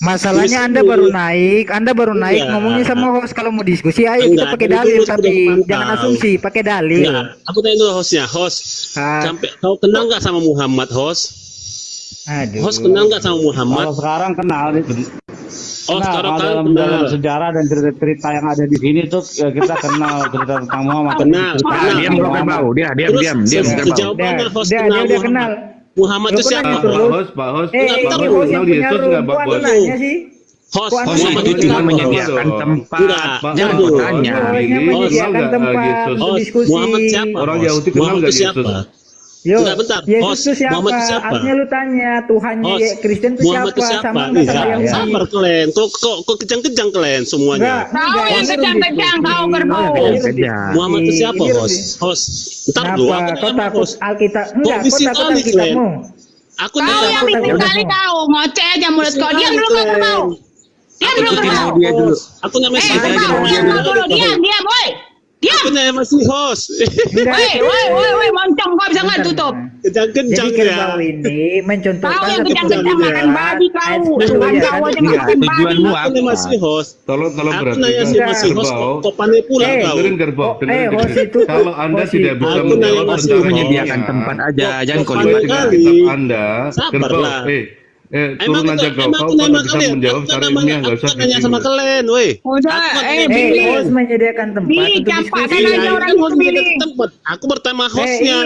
Masalahnya Anda baru naik Iya. ngomongnya sama host. Kalau mau diskusi ayo kita Enggak, pakai dulu dalil, sudah tapi memantau. jangan asumsi, pakai dalil. Enggak, aku tanya dulu hostnya. Host, sampai kau kenal nggak sama Muhammad, host? Aduh. Host kenal nggak sama Muhammad? Kalau sekarang kenal nih. Oh, Nah, sekarang kan dalam sejarah dan cerita-cerita yang ada di sini tuh ya kita kenal cerita tentang Muhammad. Kenal. Diam dulu kerbau, diam kerbau. Sejauh mana host Dia kenal udah Muhammad? kenal. Muhammad itu siapa? Pak host, Enggak ini tahu. host yang kenal punya Yesus room. nggak, Pak Kok Bos? nanya sih? Host Kok Muhammad Anda itu cuma siapa? menyediakan Host? tempat. Enggak, Jangan dulu. kau tanya. Hostnya Ini menyediakan kenal nggak, tempat Yesus? untuk Host, diskusi. Muhammad siapa? Orang host? Yahudi kenal Muhammad nggak itu siapa? Yesus? Yo, Enggak, bentar. Yesus Host, itu siapa? Muhammad itu siapa? Artinya lu tanya Tuhannya Host, Kristen itu Muhammad itu siapa? siapa? Sama nggak sama Iya, Yahudi? sabar kalian. Kok kejang-kejang kalian semuanya? Kau yang kejang-kejang, kau kerbau. Muhammad itu siapa, Ini host? Host, ntar dulu. Kenapa? Aku Kau nanya takut host. Alkitab? Enggak, kau bisik takut kali, Alkitabmu. Aku Kau nanya yang bisik kali kau, ngoceh aja mulut kau. Diam dulu kau kerbau. Diam dulu kerbau. Dia dulu. Aku namanya si Kerbau, diam dulu, diam, woi. Diam. Aku nanya masih host. Woi, moncong kau bisa nggak tutup? Kejang-kejang Jadi ya. kerbau ini mencontohkan Kau yang satu kejang-kejang makan babi kau. Tuhan kau aja Iya, makan babi. tujuanmu Aku apa? nanya masih host. Tolong Aku perhatikan nanya si masih host. kerbau. Kok pandai pula kau? Dengerin kerbau, dengerin host dengerin. itu- Kalau Anda host tidak itu- bisa Aku menjawab nanya tentang masih Itu menyediakan hostnya, tempat aja, jangan kau pandai dengan kali. kitab Anda, Sabarlah. kerbau. Turun Emang aja aku kau nanya kalau bisa kalian. menjawab Aku secara nanya ilmiah nggak usah nanya sama gitu. kalian, woi. Udah, Billy. Host menyediakan tempat Billy, untuk campak diskusi. kan aja orang itu Billy. Tempat. Aku bertanya hostnya.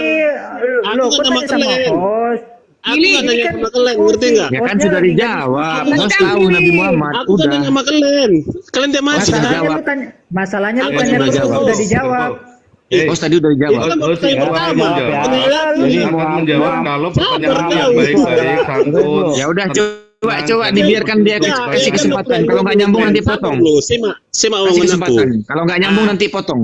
Lo Aku kok nggak tanya sama kalian. host? Aku Billy, nggak ini nanya kan sama kalian, ngerti nggak? Ya kan sudah dijawab. Host tahu Nabi Muhammad. Aku kan nanya sama kalian. Kalian dia masih. Masalahnya lu Aku tanya sudah terus jawab. udah dijawab. Host tadi udah dijawab. Host itu akan menjawab. Jadi Akan menjawab kalau pertanyaan yang baik-baik, santun. Ya udah coba dibiarkan dia kasih kesempatan. Kalau nggak nyambung nanti potong. Simak Kasih omongan aku. kesempatan. Kalau nggak nyambung nanti potong.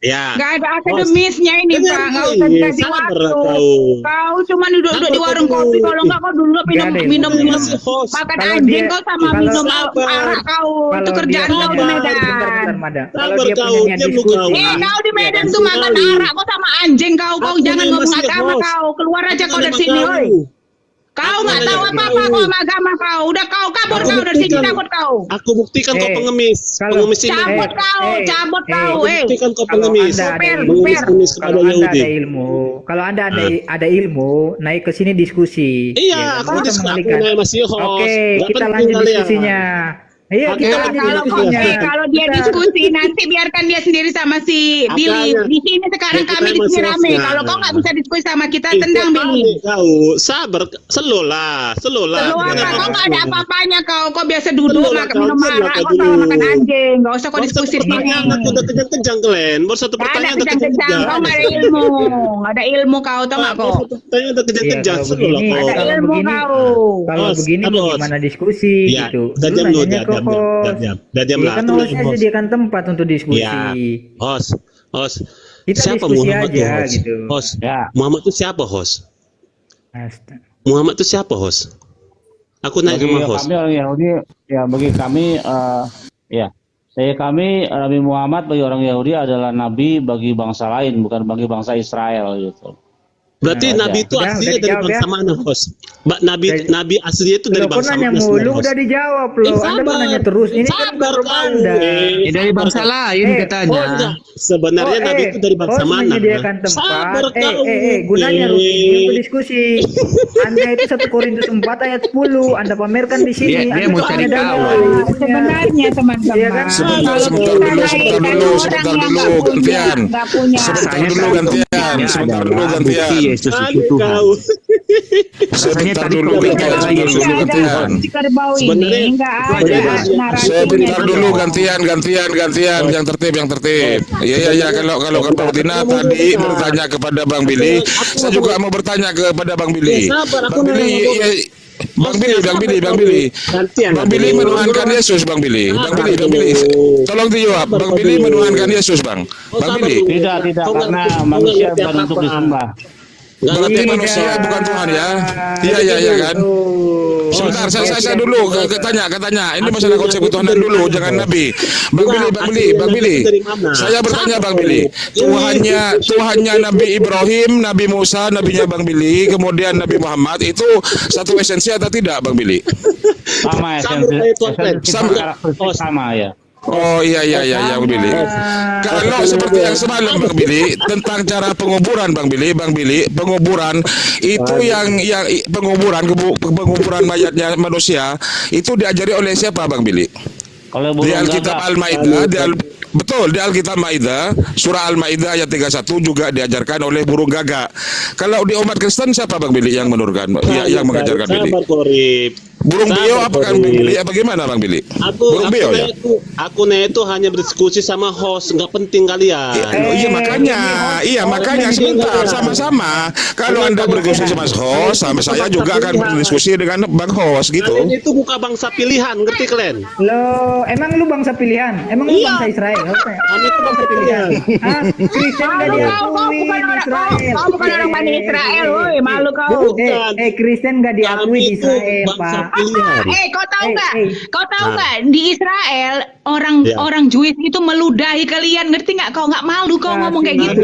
Ya. Nggak ada akademisnya ini Dengar, Pak, nggak usah iya, dikasih sabar waktu. kau. Kau cuma duduk-duduk di warung kopi, kalau nggak kau duduk Nggak ada yang minum masih host. makan Kalau anjing dia- kau sama kalau- minum sabar. arak kau. Itu Kalau kerjaan dia kau di punya- Medan. bentar, Mada. Kalau Sabar dia kau, punya niat diam lu diskusi, kau. Kau di Medan Ya, tuh makan sekali. arak kau sama anjing kau. Kau Aku jangan nanya ngomong masih agama host. kau. Keluar aja kau dari Aku sini, nanya woi. kau. Kau nggak nanya tahu kau. apa-apa kau sama agama kau. Udah kau kabur Aku kau dari sini, buktikan. cabut kau. Aku buktikan kau Eh, pengemis. kalau- Pengemis ini. Cabut kau, cabut kau, Aku eh. buktikan kau Kalau pengemis. Anda ada Pengemis kepada kalau Anda Yahudi. ada ilmu, kalau Anda ada ilmu, naik ke sini diskusi. Iya, Ya, aku kita diskusi. Aku mengalihkan. nanya masih host. Oke, Nggak kita penting lanjut kalian. diskusinya. Iya, Oke, kita kalau lanjut Kalau diskusinya. kalau dia diskusi nanti biarkan dia sendiri sama si Billy. Makanya. Di sini sekarang Ya, kita kami di sini masih rame. hostnya. Kalau kau nggak bisa diskusi sama kita, Itu tendang Billy. kau sabar, slow lah. Lu apa? Jangan Kau nggak ada langsung. apa-apanya kau. Kau biasa duduk Belum lah, makan kau minum diam lah, arak. kau Kau sama dulu. makan anjing. Nggak usah kau Baru diskusi satu di sini. pertanyaan aku udah kejang-kejang kalian. Baru satu Nggak ada pertanyaan udah kejang-kejang. Kau kejang-kejang. nggak ada ilmu. Nggak ada ilmu kau, tau nggak kau? Baru satu pertanyaan udah kejang-kejang. Iya, kalau Slow lah begini, kau. Ada kalau ilmu begini, kau. Kalau Host, begini apa, mau host? gimana diskusi Iya, gitu. udah Lu diam lu, nanyanya udah ke diam, host. udah diam Iya lah. kan Aku nanya hostnya host. sediakan tempat untuk diskusi. Iya, host. Kita Siapa diskusi Muhammad tuh, aja host? gitu. Host, Ya. Muhammad itu siapa, host? Astaga. Muhammad itu siapa, host? Aku nanya Bagi sama host. kami orang Yahudi, ya bagi kami, ya kami Nabi Muhammad bagi orang Yahudi adalah nabi bagi bangsa lain, bukan bagi bangsa Israel gitu. Berarti Nah, nabi udah. itu Udah aslinya dari dijawab ya. bangsa mana, host? Nabi aslinya itu dari Loh, kok bangsa nanya mana mulu sebenarnya, host? udah dijawab loh. Anda sabar. kok nanya terus. Ini kan Sabar baru kau. Anda. Ini dari Sabar bangsa kau. lain Eh, katanya. Oh, enggak. Sebenarnya nabi itu dari bangsa host mana? menyediakan tempat. Sabar kau. Gunanya room ini untuk diskusi. Anda itu 1 Korintus 4 ayat 10. Anda pamerkan di sini. Dia Anda mau kok cari ada kawan. dalil. Sebenarnya teman-teman. Iya kan? Sebentar dulu, gantian. Sebentar dulu gantian. Sebentar dulu gantian. Yesus itu Aduh, Tuhan. kau. Sebentar tadi dulu kau bicara gantian. Yesus Sebentar dulu Nggak ada gantian. si kerbau Sebenarnya ini nggak itu ada aja. narasinya. Sebentar dulu gantian. Yang tertib. Iya. Kalau Kak Tina tadi bertanya kepada Bang Billy, saya juga mau bertanya kepada Bang Billy. Sabar, aku Bang Billy, nanya. Bang Billy menuhankan Yesus, Bang Billy. Tolong dijawab. Bang Billy menuhankan Yesus, Bang. Bang Billy. Tidak, karena manusia bukan untuk disembah. Berarti manusia bukan Tuhan ya? Iya kan? Sebentar, saya dulu katanya. Ini masalah konsep ketuhanan dulu, jangan Nabi. Bang Billy. Saya bertanya Bang Billy. Tuhannya Nabi Ibrahim, Nabi Musa, nabinya Bang Billy, kemudian Nabi Muhammad itu satu esensi atau tidak, Bang Billy? Sama esensi, sama ya. Oh iya Bang Billy. Kalau seperti yang semalam Bang Billy tentang cara penguburan Bang Billy, penguburan itu yang penguburan mayatnya manusia itu diajari oleh siapa Bang Billy? Di Alkitab Al-Maidah, betul, di Alkitab Maidah, surah Al-Maidah ayat 31 juga diajarkan oleh burung gagak. Kalau di umat Kristen siapa Bang Billy yang menurunkan, yang mengajarkan Billy? Burung beo apa kan Bang Billy? Bagaimana Bang Billy? Burung beo ya? Akunnya itu hanya berdiskusi sama host, nggak penting kalian. Iya makanya sebentar sama-sama. Kalau Anda berdiskusi sama host, sama saya juga akan berdiskusi dengan Bang host gitu. Kalian itu bukan bangsa pilihan, ngerti kalian? Lo, emang lu bangsa pilihan? Emang lu bangsa Israel? Kami itu bangsa pilihan. Kristen gak diakui Israel. Kau bukan orang Bani Israel, woi, malu kau. Kristen gak diakui di Israel, Pak. Kau tahu nggak? Di Israel orang Jewish itu meludahi kalian, ngerti nggak? Kau nggak malu kau ngomong kayak gitu?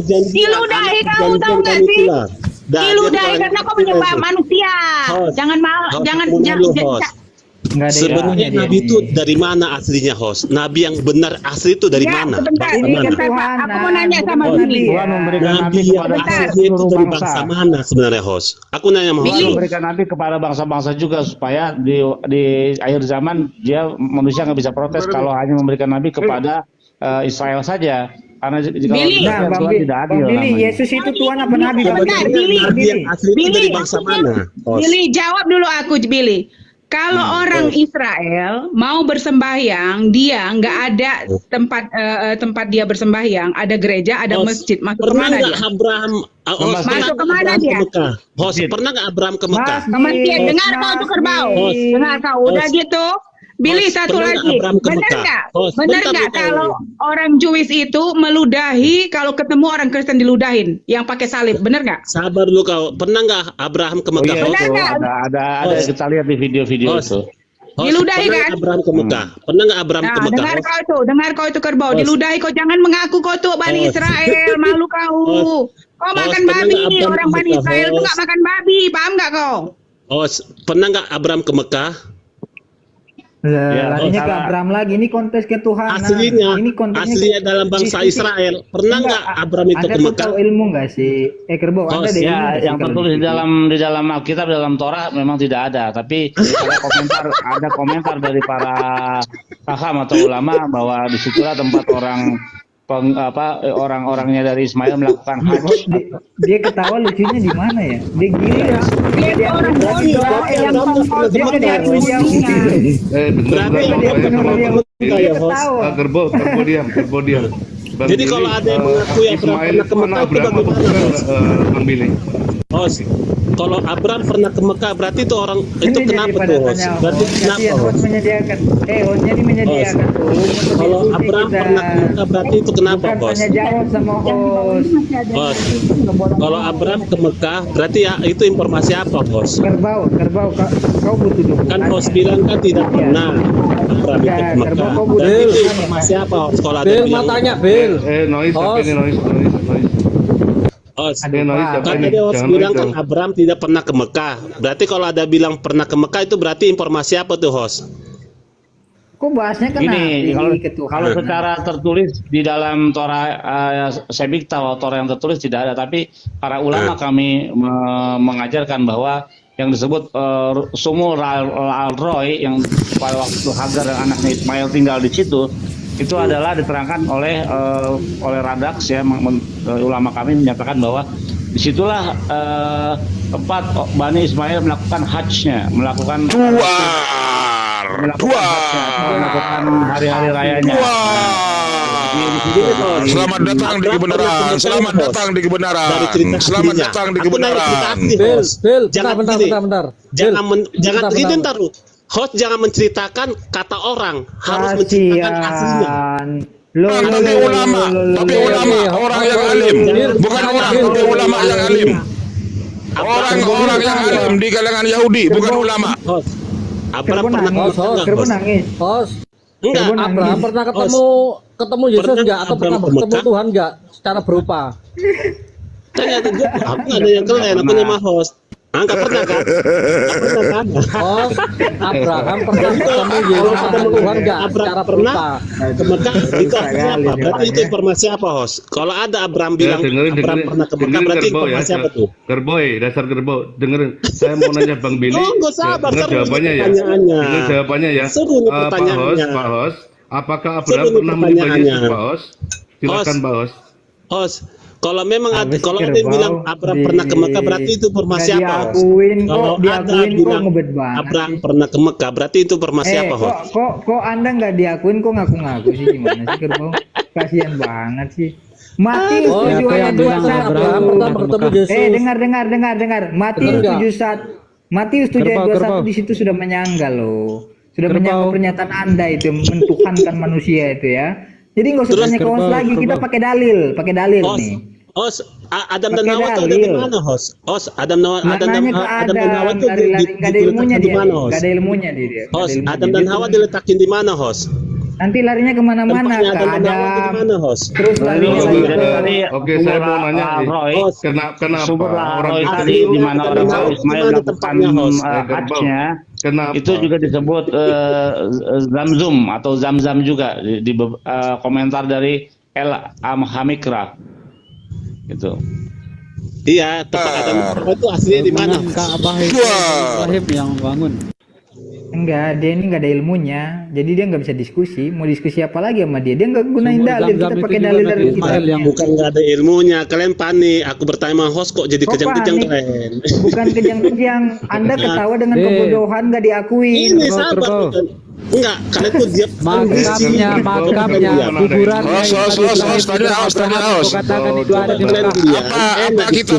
Diludahi kau, tahu nggak sih? Diludahi karena kau menyembah manusia. Jangan. Sebenarnya Nabi itu dari mana aslinya host? Nabi yang benar asli itu dari mana? Sebentar, aku mau nanya sama Billy. Nabi yang asli itu dari bangsa mana sebenarnya host? Aku nanya sama host. Memberikan Nabi kepada bangsa-bangsa juga supaya di akhir zaman manusia nggak bisa protes kalau hanya memberikan Nabi kepada Israel saja. Karena jika tidak adil. Billy, Yesus itu Tuhan apa Nabi? Nabi yang asli itu dari bangsa mana? Billy, jawab dulu aku, Billy. Kalau orang Israel mau bersembahyang, dia nggak ada tempat dia bersembahyang, ada gereja, ada masjid. Masuk kemana dia? Masuk kemana dia? Pernah nggak Abraham ke Mekah? Kementerian, dengar kau tuh kerbau, dengar kau, udah gitu. Billy, satu lagi, benar nggak kalau orang Jewish itu meludahi kalau ketemu orang Kristen diludahin, yang pakai salib, benar nggak? Sabar dulu kau, pernah nggak Abraham ke Mekah? Ada kita lihat di video-video itu. Diludahi kan? Abraham ke Mekah. Pernah nggak Abraham ke Mekah? Dengar kau itu kerbau, diludahi kau, jangan mengaku kau tuh Bani Israel, malu kau. Kau makan babi, orang Bani Israel tuh nggak makan babi, paham nggak kau? Pernah nggak Abraham ke Mekah? Larinya ke Abraham lagi, ini kontes ketuhanan. Aslinya dalam bangsa Israel. Pernah nggak Abraham itu ke Mekah? Tahu ilmu nggak sih? Kerbau, Anda ada ilmu yang tertulis di dalam Alkitab, dalam Torah memang tidak ada, tapi ada komentar dari para hakam atau ulama bahwa disitulah tempat orang-orangnya dari Ismail melakukan haji. Dia ketawa lucunya di mana ya? Dia gila ya. Dia orang bodoh yang Kerbau diam. Jadi kalau ada yang mengaku yang pernah ke Mekah itu bagaimana? Kalau Abraham pernah ke Mekah berarti itu orang itu kenapa tuh? Berarti kenapa? Menyediakan. Hostnya ini menyediakan tuh. Kalau Abraham pernah ke Mekah berarti itu kenapa, Bos? Tanya jawab sama host. Kalau Abraham ke Mekah berarti ya itu informasi apa, Bos? Kerbau, kau butuh dukungan. Kan host bilang kan tidak pernah Abraham itu ke Mekah. Berarti itu informasi apa, host? Kalau ada Bill, mau tanya Bill. Noise. Kan tadi host bilang kan Abraham tidak pernah ke Mekah. Berarti kalau ada bilang pernah ke Mekah itu berarti informasi apa tuh, host? Kok bahasnya kan kalau secara tertulis di dalam Torah Sebikta atau Torah yang tertulis tidak ada, tapi para ulama kami mengajarkan bahwa yang disebut Sumur Al-Roy yang pada waktu Hagar dan anaknya Ismail tinggal di situ, itu adalah diterangkan oleh Radaks ya, ulama kami menyatakan bahwa disitulah tempat Bani Ismail melakukan hajnya, melakukan hari-hari rayanya. Selamat datang di kebenaran. Selamat datang di kebenaran. Selamat datang di Aku nanya cerita kebenaran. asli, Bil, host. Bil, Jangan bentar, gini. bentar. Jangan jangan Bentar, gini bentar. ntar lu. Host jangan menceritakan kata orang, harus menceritakan aslinya. Kasihan. Lo, Tapi ulama, orang yang alim, bukan orang, tapi ulama yang alim. Orang-orang yang alim di kalangan Yahudi, bukan ulama. Host, Abraham Kerbau pernah nangis, nggak, kerbau host? nangis. Host, Enggak. Kerbau nangis. Abraham pernah ketemu Yesus Pernah enggak atau Abraham pernah ke ketemu Mekah? Tuhan enggak secara berupa? Tanya aku ada yang keren, aku nama host. Enggak pernah kan? Nggak pernah kan? Host, Abraham pernah ketemu Yesus sama Tuhan enggak secara pernah berupa? ke Mekah, itu artinya apa? Berarti itu informasi apa, host? Kalau ada Abraham bilang Abraham pernah ke Mekah, berarti informasi apa tuh? Gerboy, dasar gerbau. Dengerin, saya mau nanya Bang Billy. Tunggu, sabar, Dengar seru jawabannya nih ya. pertanyaannya. Dengar jawabannya ya. Seru nih Pak Host, pertanyaannya. Pak Host, apakah Seru Abraham nih pernah menyembah pertanyaannya. Yesus, Pak Host? Silakan Host. Pak Host. Host, kalau memang ada, Habis kalau ada yang kerbau bilang Abraham pernah ke Mekah, berarti itu informasi nggak apa, host? diakuin kok, Kalau ada diakuin kok bilang ngebet banget Abraham sih. pernah ke Mekah, berarti itu informasi apa, host? kok Anda nggak diakuin kok ngaku-ngaku sih, gimana sih Kerbau? Kasihan banget sih. Matius Oh, 7 siapa ayat yang bilang Abraham 21. pertama ketemu Yesus? Dengar. Matius Dengar nggak? 71. Matius 7 ayat Kerbau. 21 di situ sudah menyangga loh. Sudah Kerbau. menyangga pernyataan Anda itu mentuhankan manusia itu ya. Jadi nggak usah Terus tanya ke host Kerbau, lagi, kita Kerbau. pakai dalil Host, nih. host, Adam dan Pakai Hawa itu ada dalil. di mana, host? Host, Adam Nanya ke dan Hawa Adam, itu lari-lari, nggak ada ilmunya diletakkan di dia, mana, host? nggak ada ilmunya dia. nggak ada Host, ilmunya. Adam dan Dia Hawa cuma- diletakin di mana, host? Nanti larinya kemana-mana, Tempatnya ke Adam dan Hawa itu di Adam. mana, host? Terus larinya Oke, lagi ke Oke, saya mau nanya nih. Roy, Host, Kenapa sumber orang Roy itu tadi di mana Adam orang dan Hawa tua itu Ismail di mana melakukan tempatnya, host? Gerbau. hajnya, Kenapa? itu juga disebut Zamzum atau Zamzam juga di komentar dari El Hamikra gitu. Iya, tempat Adam dan Hawa itu aslinya di mana? Ka'bah itu Wah. Ibrahim yang bangun. Enggak, dia ini nggak ada ilmunya, jadi dia nggak bisa diskusi. Mau diskusi apa lagi sama dia? Dia nggak gunain Sumur dalil, Zam-Zam kita itu pakai juga dalil Nabi dari Ismail kita. yang Bukan nggak ada ilmunya, kalian panik. Aku bertanya sama host kok jadi Kok kejang-kejang, panik? keren. Bukan kejang-kejang. Anda ketawa dengan Deh. kebodohan nggak diakuin. Ini sabar, Kerbau. bukan. Enggak, kalian tuh dia makamnya, kuburannya, Host, tanya host. katakan itu ada di Mekah. Apa kita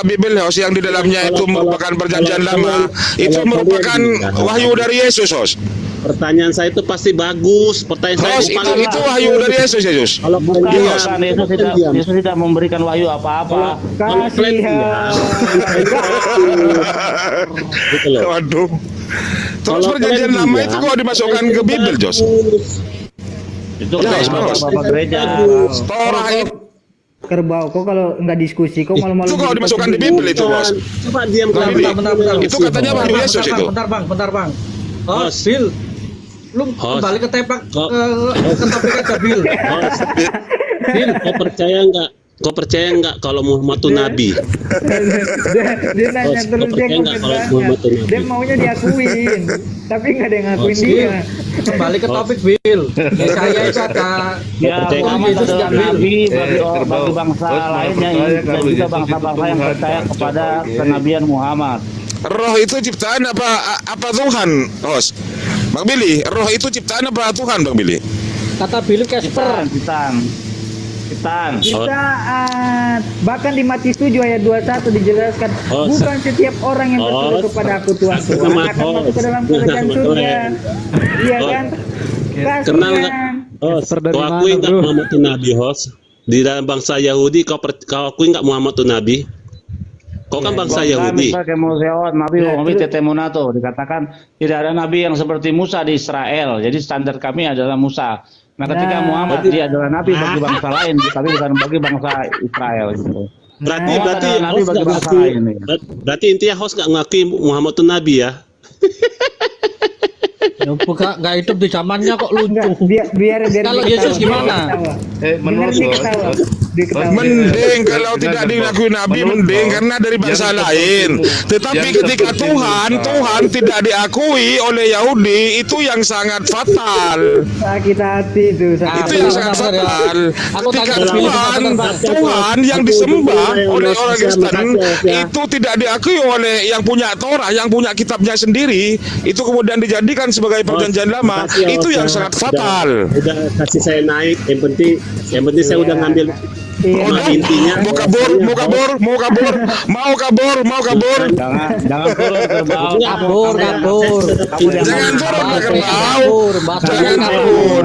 Bible host yang di dalamnya itu merupakan perjanjian lama, itu merupakan wahyu dari Yesus, host. Pertanyaan saya itu pasti bagus. Pertanyaan saya Host, itu wahyu dari Yesus, Yesus. Kalau Bukan, kalian diam, bukan, Yesus kalian tidak, diam. Yesus tidak memberikan wahyu apa-apa. Kalau kalian Kasihan. gitu loh. Waduh. Terus Kalau perjanjian kalian lama diam, itu kok dimasukkan ke Bible, Jos? Itu Jelas, kan bagus. bapak gereja. Torah itu Kerbau, kok kalau nggak diskusi, kok malu-malu. kok dimasukkan di Bible itu, bos. Coba diam Bentar, kalian. bentar. Itu katanya wahyu Yesus itu. Bentar, Bang. Oh, Host. Bil. Lu Host. kembali ke topik Kok- ke topik aja, Bil. Host, Bil, kau percaya nggak kalau Muhammad itu nabi? dia nanya Host, terus, kau dia percaya nggak kalau komentarnya. Muhammad itu nabi? Dia maunya diakuin, tapi nggak ada yang ngakuin Host, dia. Kembali ke topik, Bil. Saya itu ada Ya, percaya Muhammad Yesus adalah nggak, Bil? nabi bagi Kerbau. bagi bangsa Host, lain yang percaya dan kalau juga Yesus bangsa-bangsa itu yang Tuhan. percaya kepada Oke. kenabian Muhammad. Roh itu ciptaan apa Tuhan, host? Bang Billy, roh itu ciptaan apa Tuhan, Bang Billy? Kata Bil Casper. Titan. Ciptaan. Bahkan di Matius 7 ayat 21 dijelaskan, Host. bukan setiap orang yang berseru Host. kepada aku Tuhan Tuhan Nama akan masuk ke host. dalam kerajaan Nama surga. keren. Iya Host. kan? Kenal nggak? Kasihan. Host, Casper dari kau mana, akui nggak bro? Muhammad itu nabi, host? Di dalam bangsa Yahudi, kau akui nggak Muhammad itu nabi? Kau kan bangsa Yahudi. Nabi Tetemunato dikatakan tidak ada nabi yang seperti Musa di Israel. Jadi standar kami adalah Musa. Nah, ketika Nah. Muhammad dia adalah nabi bagi bangsa lain, tapi bukan bagi bangsa Israel gitu. Berarti Nah. berarti Muhammad adalah nabi host bagi nggak bangsa ngakui. lain, ya. Berarti intinya host nggak ngakui Muhammad itu nabi ya? Ya, nggak hidup di zamannya kok Enggak, lucu. biar Kalau dia Yesus ketawa, gimana? biar dia ketawa. Menurut Biar dia Host, ketawa. Mending kalau tidak diakui Nabi, mending karena dari bangsa lain. Tetapi ketika Tuhan tidak diakui oleh Yahudi, itu yang sangat fatal. Sakit hati itu. Itu yang sangat fatal. Ketika Tuhan yang disembah oleh orang Kristen itu tidak diakui oleh yang punya Torah, yang punya kitabnya sendiri, itu kemudian dijadikan sebagai perjanjian lama. Itu yang sangat fatal. Udah kasih saya naik, yang penting saya udah ngambil intinya. Mau kabur. Jangan turun kerbau.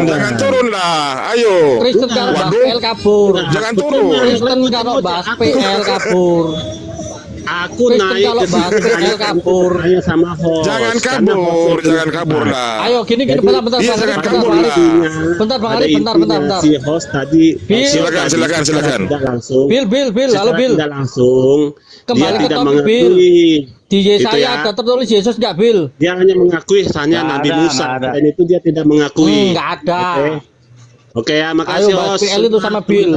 Jangan turun lah. Ayo. Kristen karo Baspel kabur. Jangan turun. Kristen karo Baspel kabur. Aku Kristen naik kalau ke situ Baspel kabur. hanya sama host. Jangan kabur lah. Ayo gini Jadi, bentar. iya, jangan kabur lah. Bentar Bang Ada Arif, bentar. intinya, si host tadi Silakan. tidak langsung. Halo Bill. Tidak langsung. Kembali Dia ke tidak topik, Bill. mengakui. Di Gitu Yesaya ya. ada tertulis Yesus nggak Bill? Dia hanya mengakui hanya Nabi Musa, dan itu dia tidak mengakui. Nggak ada. Oke ya, makasih Ayo host. Baspel itu sama Bill.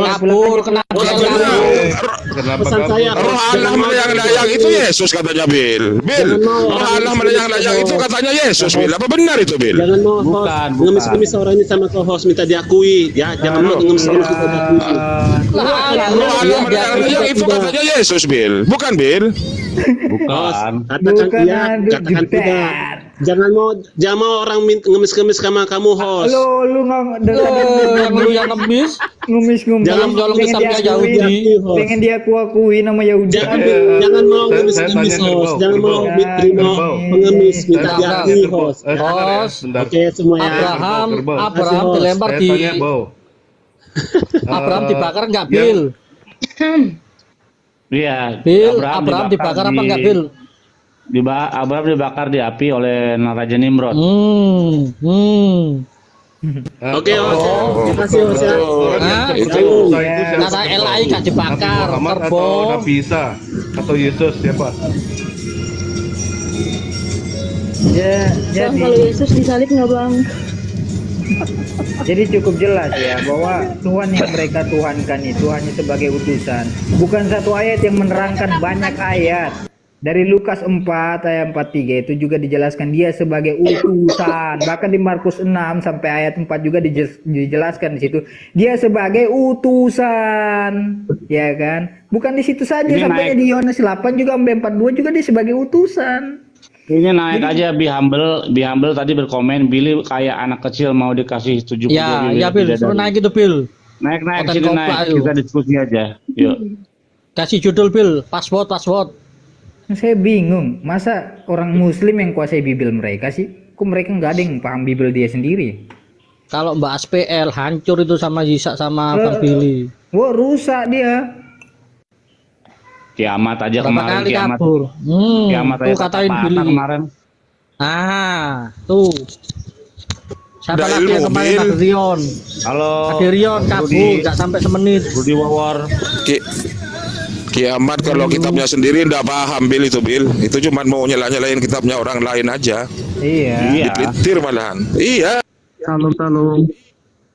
Kabur, kenapa kabur? Pesan saya, Roh Allah melayang-layang itu Yesus katanya Bil. Roh Allah melayang-layang itu katanya Yesus Bil. Apa benar itu Bil? Jangan mau host ngemis-ngemis orang ini sama co-host minta diakui ya, jangan mau ngemis-ngemis minta diakui. Roh Allah melayang-layang itu katanya Yesus Bil. Bukan Bil? Bukan. Katakan tidak. Jangan mau orang ngemis-ngemis sama kamu host. Lu yang ngemis. Jangan nyolong Kitabnya Yahudi. Pengen dia akui nama Yahudi. Jangan mau ngemis-ngemis host. Jangan mau terima pengemis minta diakui host. Oke semuanya. Abraham dilempar di. Abraham dibakar nggak Bill? Iya. Bill, Abraham dibakar apa nggak Bill? Abraham dibakar di api oleh Raja Nimrod. Oke, terima kasih host ya. Kata LAI gak dibakar, atau Nabi Isa atau Yesus siapa? Bang, kalau Yesus disalib nggak Bang? Jadi cukup jelas ya bahwa Tuhan yang mereka tuhankan itu hanya sebagai utusan, bukan satu ayat yang menerangkan banyak ayat. Dari Lukas 4 ayat 43 itu juga dijelaskan dia sebagai utusan. Bahkan di Markus 6 sampai ayat 4 juga dijelaskan di situ dia sebagai utusan, ya kan? Bukan di situ saja, sampai di Yohanes 8 juga sampai 42 juga dia sebagai utusan. Ini naik aja, be humble tadi berkomen Billy kayak anak kecil mau dikasih 70. Ya Bill, suruh naik itu Bill. Naik sini naik, kita diskusi aja. Yuk. Kasih judul Bill, password. Saya bingung, masa orang Muslim yang kuasai Bible mereka sih? Kok mereka nggak ada yang paham Bible dia sendiri? Kalau Mbak SPL hancur itu sama Yisak sama Bang Billy. Wah, rusak dia. Kiamat aja kemarin kiamat. Kiamat tuh katain Billy kemarin. Tuh. Siapa lagi yang kemarin Adrian? Halo. Adrian kabur, nggak sampai semenit. Rudi Wawor. Kiamat kalau kitabnya sendiri ndak paham Bil itu Bil. Itu cuma mau nyalain kitabnya orang lain aja. Iya. Dipelintir malahan. Iya. Shalom.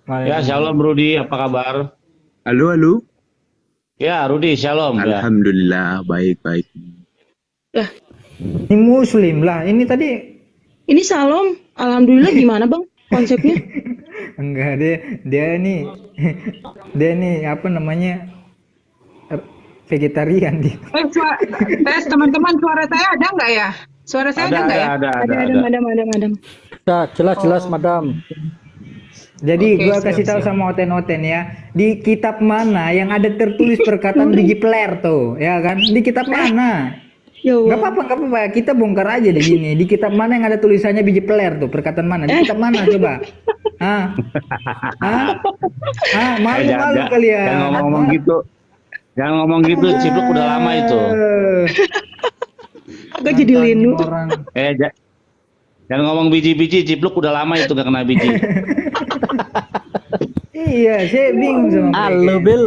Ya, shalom Rudi, apa kabar? Halo. Ya, Rudi, shalom. Alhamdulillah, baik. Ini Muslim lah. Ini tadi. Ini Shalom. Alhamdulillah gimana Bang konsepnya? Enggak, dia nih apa namanya? Vegetarian dia. Teman-teman, suara saya ada nggak ya? Suara saya ada nggak ya? Ada, madam. Jelas, madam. Jadi gua kasih tahu sama Oten ya, di kitab mana yang ada tertulis perkataan biji peler tuh, ya kan? Di kitab mana? Gak apa-apa, kita bongkar aja di sini. Di kitab mana yang ada tulisannya biji peler tuh, perkataan mana? Di kitab mana coba? Malu kalian. Jangan ngomong gitu, Cipluk udah lama itu. Agak jadi linu. Jangan ngomong biji-biji, Cipluk udah lama itu gak kena biji. Iya, saya bingung sama mereka. Halo, Bill.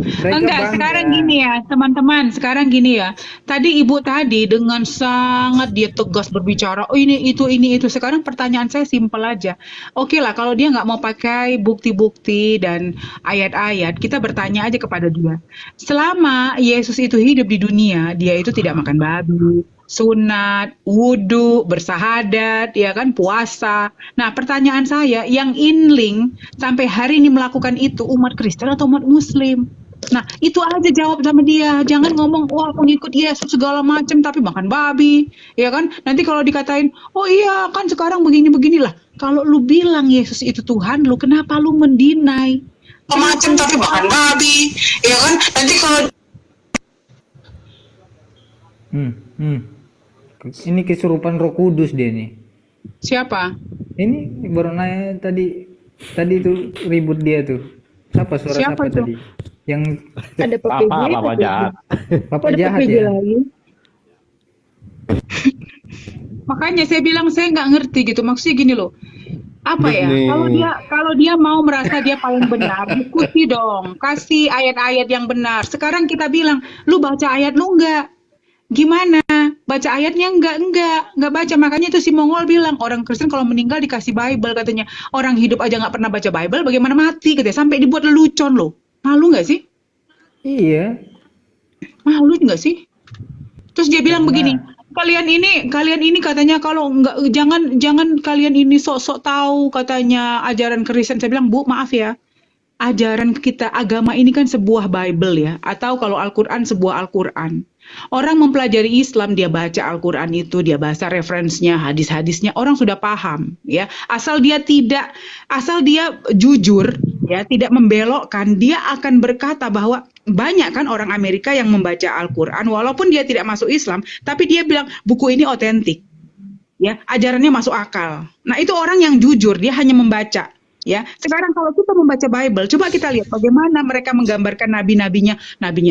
Mereka Enggak, bangga. sekarang gini ya, teman-teman. Sekarang gini ya. Tadi ibu tadi dengan sangat dia tegas berbicara, oh ini itu. Sekarang pertanyaan saya simpel aja. Oke lah, kalau dia nggak mau pakai bukti-bukti dan ayat-ayat, kita bertanya aja kepada dia. Selama Yesus itu hidup di dunia, dia itu tidak makan babi, sunat, wudhu, bersahadat, ya kan, puasa. Nah, pertanyaan saya, yang inling sampai hari ini melakukan itu umat Kristen atau umat Muslim? Nah, itu aja jawab sama dia. Jangan ngomong, wah pengikut Yesus segala macam tapi makan babi, ya kan? Nanti kalau dikatain, oh iya kan sekarang begini-beginilah. Kalau lu bilang Yesus itu Tuhan, lu kenapa lu mendinai? Macam tapi makan babi, ya kan? Nanti kalau Ini kesurupan Roh Kudus dia nih. siapa? Ini baru nanya tadi itu ribut dia tuh. Suara Siapa siapa itu? tadi? Yang Ada Papa jahat. Papa jahat ya. Makanya saya bilang saya nggak ngerti gitu. Maksudnya gini loh. Apa ya? Nih. Kalau dia mau merasa dia paling benar, diskusi dong. Kasih ayat-ayat yang benar. Sekarang kita bilang, lu baca ayat lu enggak? Gimana? Baca ayatnya enggak baca. Makanya itu si Mongol bilang, orang Kristen kalau meninggal dikasih Bible katanya. Orang hidup aja nggak pernah baca Bible, bagaimana mati katanya. Sampai dibuat lelucon loh. Malu nggak sih? Iya. Malu nggak sih? Terus dia bilang begini, kalian ini katanya kalau nggak jangan kalian ini sok-sok tahu katanya ajaran Kristen. Saya bilang, Bu, maaf ya. Ajaran kita agama ini kan sebuah Bible ya, atau kalau Al-Qur'an sebuah Al-Qur'an. Orang mempelajari Islam, dia baca Al-Qur'an itu, dia baca referensinya, hadis-hadisnya, orang sudah paham ya. Asal dia jujur ya, tidak membelokkan, dia akan berkata bahwa banyak kan orang Amerika yang membaca Al-Qur'an walaupun dia tidak masuk Islam, tapi dia bilang buku ini otentik. Ya, ajarannya masuk akal. Nah, itu orang yang jujur, dia hanya membaca. Ya, sekarang kalau kita membaca Bible, coba kita lihat bagaimana mereka menggambarkan nabinya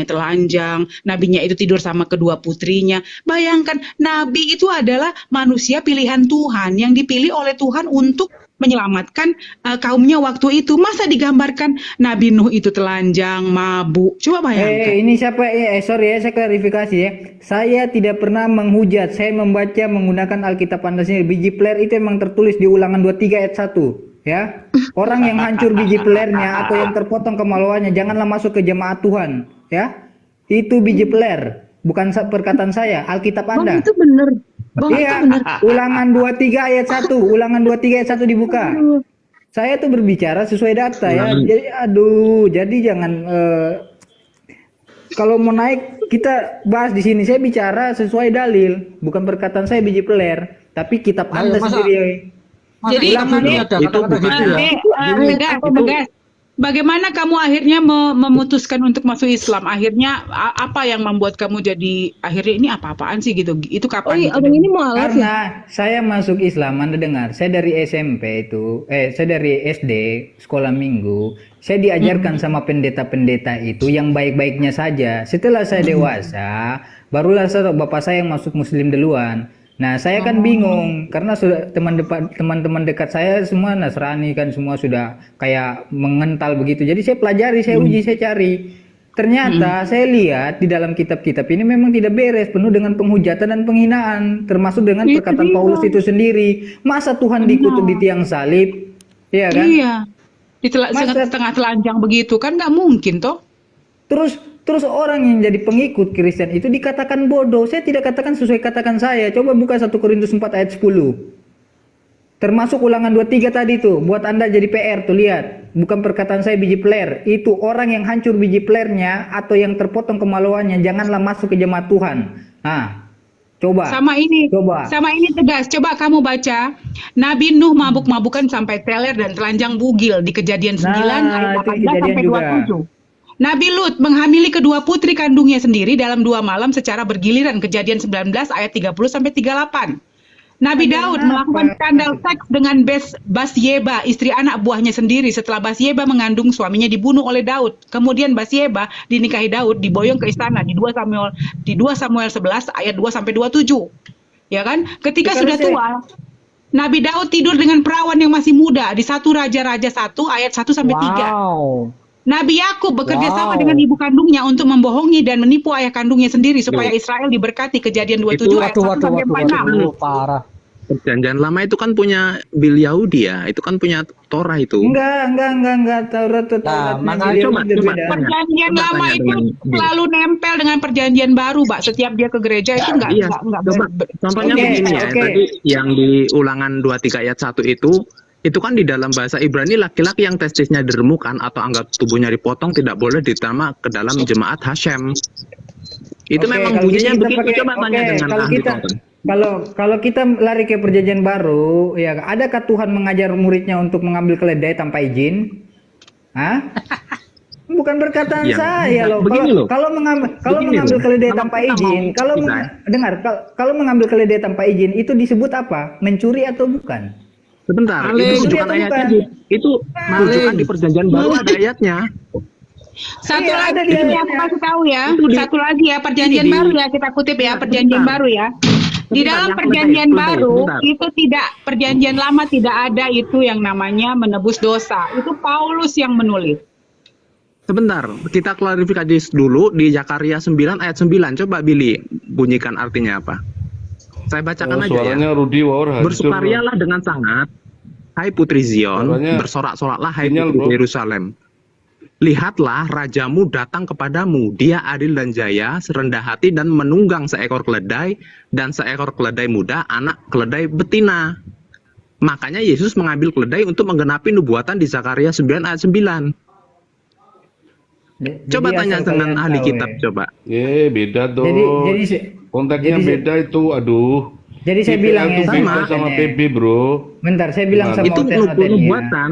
telanjang, nabinya itu tidur sama kedua putrinya. Bayangkan, nabi itu adalah manusia pilihan Tuhan yang dipilih oleh Tuhan untuk menyelamatkan kaumnya waktu itu. Masa digambarkan Nabi Nuh itu telanjang, mabuk? Coba bayangkan. Ini siapa? Sorry ya, saya klarifikasi ya. Saya tidak pernah menghujat. Saya membaca menggunakan Alkitab Pancasila. Biji peler itu memang tertulis di Ulangan 23 ayat 1. Ya, orang yang hancur biji pelernya atau yang terpotong kemaluannya janganlah masuk ke jemaat Tuhan. Ya, itu biji peler, bukan perkataan saya. Alkitab Anda. Bang, itu benar. Bang, Iya, itu benar. Ulangan 23 ayat 1. Ulangan 23 ayat 1 dibuka. Saya tuh berbicara sesuai data ya. Jadi jangan kalau mau naik kita bahas di sini. Saya bicara sesuai dalil, bukan perkataan saya biji peler, tapi kitab Anda sendiri. Jadi tegas. Bagaimana kamu akhirnya memutuskan untuk masuk Islam? Akhirnya apa yang membuat kamu jadi akhirnya ini apa-apaan sih gitu? Itu kapan? Abang ini mualaf ya? Karena saya masuk Islam, Anda dengar, saya dari SMP itu, saya dari SD, sekolah minggu, saya diajarkan sama pendeta-pendeta itu yang baik-baiknya saja. Setelah saya dewasa, barulah bapak saya yang masuk Muslim duluan. Nah, saya kan bingung karena sudah teman-teman dekat saya semua Nasrani kan, semua sudah kayak mengental begitu. Jadi saya pelajari, saya uji, saya cari. Ternyata saya lihat di dalam kitab-kitab ini memang tidak beres, penuh dengan penghujatan dan penghinaan, termasuk dengan perkataan Paulus itu sendiri. Masa Tuhan dikutuk di tiang salib? Iya kan? Iya. Di setengah telanjang begitu kan nggak mungkin toh. Terus orang yang jadi pengikut Kristen itu dikatakan bodoh. Saya tidak katakan sesuai katakan saya. Coba buka 1 Korintus 4 ayat 10. Termasuk Ulangan 23 tadi tuh. Buat Anda jadi PR tuh, lihat. Bukan perkataan saya biji peler. Itu orang yang hancur biji pelernya atau yang terpotong kemaluannya janganlah masuk ke jemaat Tuhan. Nah, coba. Sama ini tegas. Coba kamu baca. Nabi Nuh mabuk-mabukan sampai teler dan telanjang bugil di Kejadian 9 ayat 18 sampai 27. Nabi Lut menghamili kedua putri kandungnya sendiri dalam 2 malam secara bergiliran. Kejadian 19 ayat 30 sampai 38. Nabi Daud melakukan skandal seks dengan Basyeba, istri anak buahnya sendiri, setelah Basyeba mengandung suaminya dibunuh oleh Daud. Kemudian Basyeba dinikahi Daud, diboyong ke istana di 2 Samuel 11 ayat 2 sampai 27. Ya kan? Ketika sudah tua, Nabi Daud tidur dengan perawan yang masih muda di 1 Raja-Raja 1 ayat 1 sampai 3. Nabi Yakub bekerja sama dengan ibu kandungnya untuk membohongi dan menipu ayah kandungnya sendiri supaya Israel diberkati. Kejadian 27 ayat 1 sampai 46. Parah. Perjanjian lama itu kan punya Bil Yahudi ya, itu kan punya Torah itu. Enggak. Taurat makanya coba Perjanjian coba lama tanya itu dengan Bil. selalu nempel dengan perjanjian baru, Pak. Setiap dia ke gereja itu enggak Iya, coba contohnya begini ya, tadi yang di Ulangan 23 ayat 1 itu kan di dalam bahasa Ibrani laki-laki yang testisnya diremukan atau anggap tubuhnya dipotong tidak boleh diterima ke dalam jemaat Hashem. Itu memang kalau bunyinya kita begitu. pakai- Coba tanya oke, dengan kalau ahli kita Taurat. kalau kita lari ke perjanjian baru, ya adakah Tuhan mengajar muridnya untuk mengambil keledai tanpa izin? Hah? Bukan perkataan Ya, saya loh. begini loh. Kalau Begini mengambil loh. keledai Kalau tanpa kita izin, mau kalau mengambil keledai tanpa izin itu disebut apa? Mencuri atau bukan? Sebentar, Maling. itu rujukan Atau ayatnya bukan? itu rujukan di perjanjian baru ada ayatnya. Satu Iya, ada lagi di ini ayatnya. aku kasih tahu ya. Itu di- Satu lagi ya, perjanjian ini di- baru ya, kita kutip ya, perjanjian bentar. baru ya. Di Bentar, dalam yang perjanjian selesai, baru bentar. itu tidak, perjanjian lama tidak ada itu yang namanya menebus dosa. Itu Paulus yang menulis. Sebentar, kita klarifikasi dulu di Zakaria 9 ayat 9. Coba Billy bunyikan artinya apa? Saya bacakan aja ya. Suaranya Rudi Waur hancur. Bersukarialah dengan sangat, hai putri Zion, Suaranya bersorak-soraklah hai sinyal, putri bro. Yerusalem. Lihatlah rajamu datang kepadamu, dia adil dan jaya, serendah hati dan menunggang seekor keledai dan seekor keledai muda, anak keledai betina. Makanya Yesus mengambil keledai untuk menggenapi nubuatan di Zakaria 9 ayat 9. Coba Jadi tanya asal dengan kalian ahli tahu kitab ya. coba. Beda tuh. Jadi Konteksnya jadi- beda itu, aduh. Jadi saya IPL bilang tuh ya, beda sama. sama PB, bro. Bentar, saya bilang Nah, sama Itu Oten-Oten ya. nubuatan.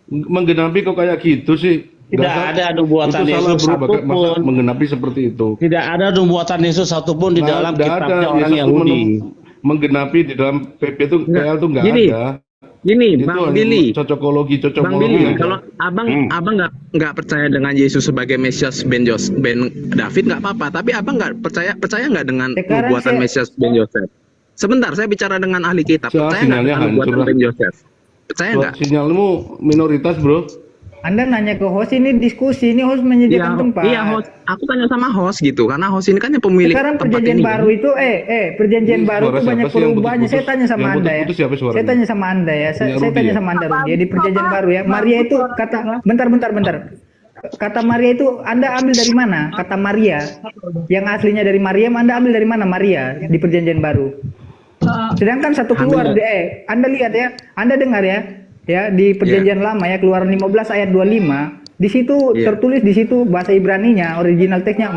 Menggenapi kok kayak gitu sih? Tidak Dasar- ada nubuatan itu salah, Yesus bro. Masa satupun. menggenapi seperti itu. Tidak ada nubuatan Yesus satupun di Nah, dalam nggak kitabnya ada. orang Yesus tuh Yahudi. menggenapi di dalam PP itu PL tuh nggak Gini, ada. Gini, Itu Bang hanya Billy. cocokologi Bang Billy, aja. kalau abang nggak percaya dengan Yesus sebagai Mesias Ben David nggak apa-apa, tapi abang nggak percaya nggak dengan Sekarang nubuatan saya- Mesias Ben Yosef? Sebentar, saya bicara dengan ahli kitab. Percaya nggak sinyalnya dengan nubuatan hancur lah. Ben Yosef? Percaya nggak? Sinyalmu minoritas, bro. Anda nanya ke host, ini diskusi, ini host menyediakan tempat. Iya, host. Aku tanya sama host gitu, karena host ini kan yang pemilik Sekarang tempat perjanjian ini. baru itu, perjanjian Ini baru suara itu siapa banyak sih yang perubahannya. Saya putus-putus? tanya sama Yang Anda ya. putus-putus siapa suaranya? Saya tanya sama Anda ya. Saya Rudy tanya ya? sama Anda, Rudy. Di perjanjian baru ya, Maria itu kata, bentar. Kata Maria itu Anda ambil dari mana? Kata Maria, yang aslinya dari Maryam, Anda ambil dari mana Maria di perjanjian baru? Sedangkan satu keluar, Anda lihat ya, Anda dengar ya di perjanjian lama ya, Keluaran 15 ayat 25. Di situ tertulis di situ bahasa Ibraninya, original teksnya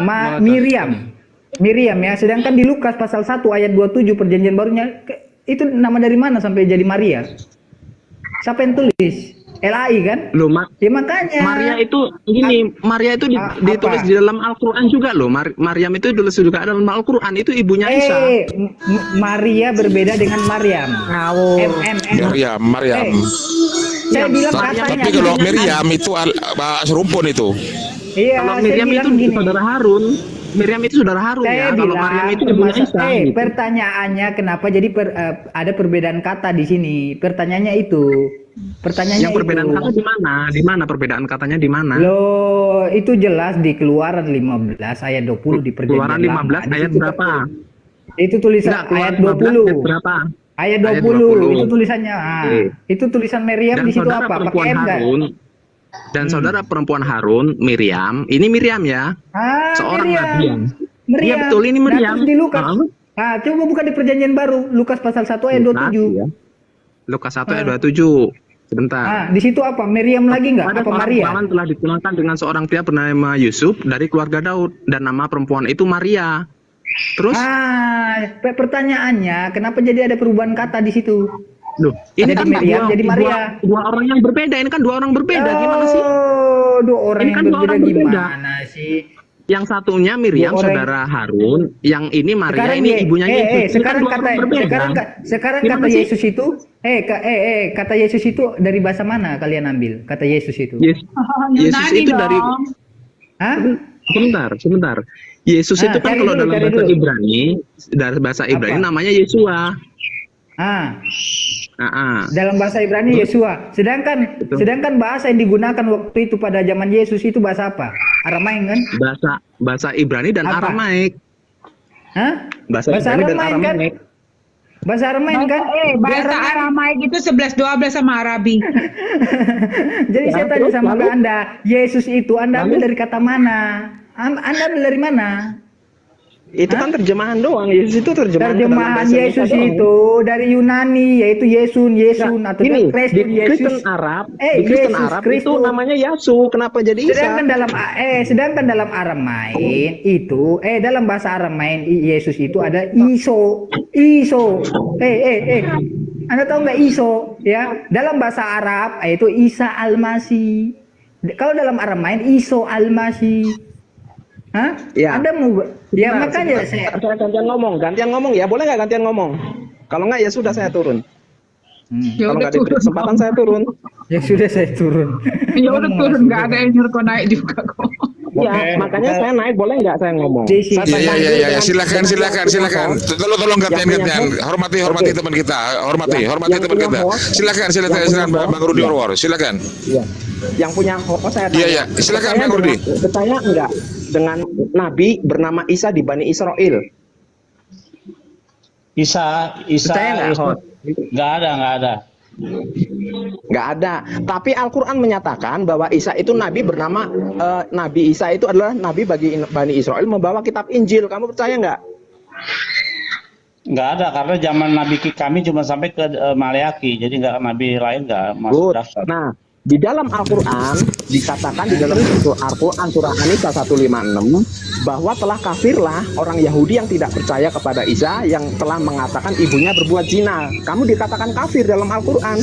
Miriam ya. Sedangkan di Lukas pasal 1 ayat 27 perjanjian barunya itu nama dari mana sampai jadi Maria? Siapa yang tulis? LAI kan? Loh, Ya makanya. Maria itu gini, Maria itu ditulis di dalam Al-Quran juga loh. Maryam itu ditulis juga dalam Al-Quran, itu ibunya Isa. Maria berbeda dengan Maryam. Maryam. Saya bilang Tapi kalau Miriam itu serumpun itu. Iya, Kalau saya Miriam bilang itu gini. saudara Harun. Miriam itu saudara Harun Saya ya. Kalau bilang Maryam itu ibunya Isa. gitu. Pertanyaannya kenapa jadi ada perbedaan kata di sini? Pertanyaannya itu. Pertanyaannya Yang perbedaan itu. kata di mana? Di mana perbedaan katanya di mana? Loh, itu jelas di Keluaran 15 ayat 20 di perjanjian Keluaran 15 lama. Di ayat situ berapa? Itu tulisan Enggak, Keluaran ayat 15 20. ayat berapa? Ayat Ayat 20, 20. itu tulisannya. Itu tulisan Miriam Dan di situ saudara apa? perempuan Pakai M nggak? Harun dan saudara perempuan Harun, Miriam. Ini Miriam ya. Seorang nabi. Iya betul, ini Nah, Miriam. terus di Lukas. Coba buka di perjanjian baru, Lukas pasal 1 ayat 27. Lukas 1 ayat 27. Sebentar. Di situ apa? Miriam lagi nggak? Ada Apa seorang Maria? perempuan telah ditunangkan dengan seorang pria bernama Yusuf dari keluarga Daud dan nama perempuan itu Maria. Terus? Pertanyaannya, kenapa jadi ada perubahan kata di situ? Loh, ini Jadi kan Miriam, jadi Maria. dua orang yang berbeda. Ini kan dua orang berbeda. Gimana sih? Oh, dua orang Ini yang kan dua berbeda orang berbeda. gimana sih? Yang satunya Miriam Dua orang. saudara Harun, yang ini Maria Sekarang ini ibunya Yesus. Ini kan sekarang dua kata orang berbeda. sekarang Gimana kata sih? Yesus itu kata Yesus itu dari bahasa mana kalian ambil? Kata Yesus itu. Yesus itu dari Sebentar. Yesus itu kan cari kalau dulu, dalam cari bahasa dulu. Ibrani, dari bahasa Ibrani namanya Yesua. Dalam bahasa Ibrani Yesua. Sedangkan bahasa yang digunakan waktu itu pada zaman Yesus itu bahasa apa? Aramaik kan? Bahasa Ibrani dan Apa? Aramaik. Bahasa Ibrani dan Aramaik kan? Aramaik. Bahasa Aramaik kan? Bahasa Aramaik itu 11-12 sama Arabi. Jadi saya tanya sama Anda, Yesus itu Anda ambil dari kata mana? Anda ambil dari mana? Itu kan terjemahan doang. Yesus itu terjemahan ke dalam bahasa Yesus Indonesia itu dari Yunani, yaitu Yesun atau Gini, Kristen di Yesus. Kristen Arab, di Kristen Yesus Arab Kristus. itu namanya Yasu. Kenapa jadi Isa? Sedangkan dalam Aramaik itu, dalam bahasa Aramaik Yesus itu ada Iso. Anda tahu nggak Iso? Ya, dalam bahasa Arab itu Isa Al-Masih. Kalau dalam Aramaik Iso Al-Masih. Hah? Ya. Anda mau? Ya makanya saya gantian ngomong ya. Boleh nggak gantian ngomong? Kalau nggak ya sudah saya turun. Ya Kalau udah nggak diberi turun. kesempatan saya turun. Ya sudah saya turun. Ya udah turun, nggak ada yang nyuruh kau naik juga kok. Ya, makanya saya naik. Boleh nggak saya ngomong? Ya, silakan. Tolong gantian. Hormati teman kita. Hormati teman kita. Silakan Bang Rudi Orwor. Silakan. Iya. Yang punya saya tanya. Iya, silakan Bang Rudi. Percaya enggak dengan nabi bernama Isa di Bani Israel? Isa nggak ada. Nggak ada. Tapi Al-Quran menyatakan bahwa Isa itu nabi bernama Nabi Isa itu adalah nabi bagi Bani Israel membawa kitab Injil. Kamu percaya nggak? Nggak ada, karena zaman Nabi kami cuma sampai ke Maleaki, jadi nggak Nabi lain nggak masuk daftar. Nah, di dalam Al-Quran dikatakan di dalam Al-Quran surah An-Nisa 156 bahwa telah kafirlah orang Yahudi yang tidak percaya kepada Isa yang telah mengatakan ibunya berbuat zina. Kamu dikatakan kafir dalam Al-Quran.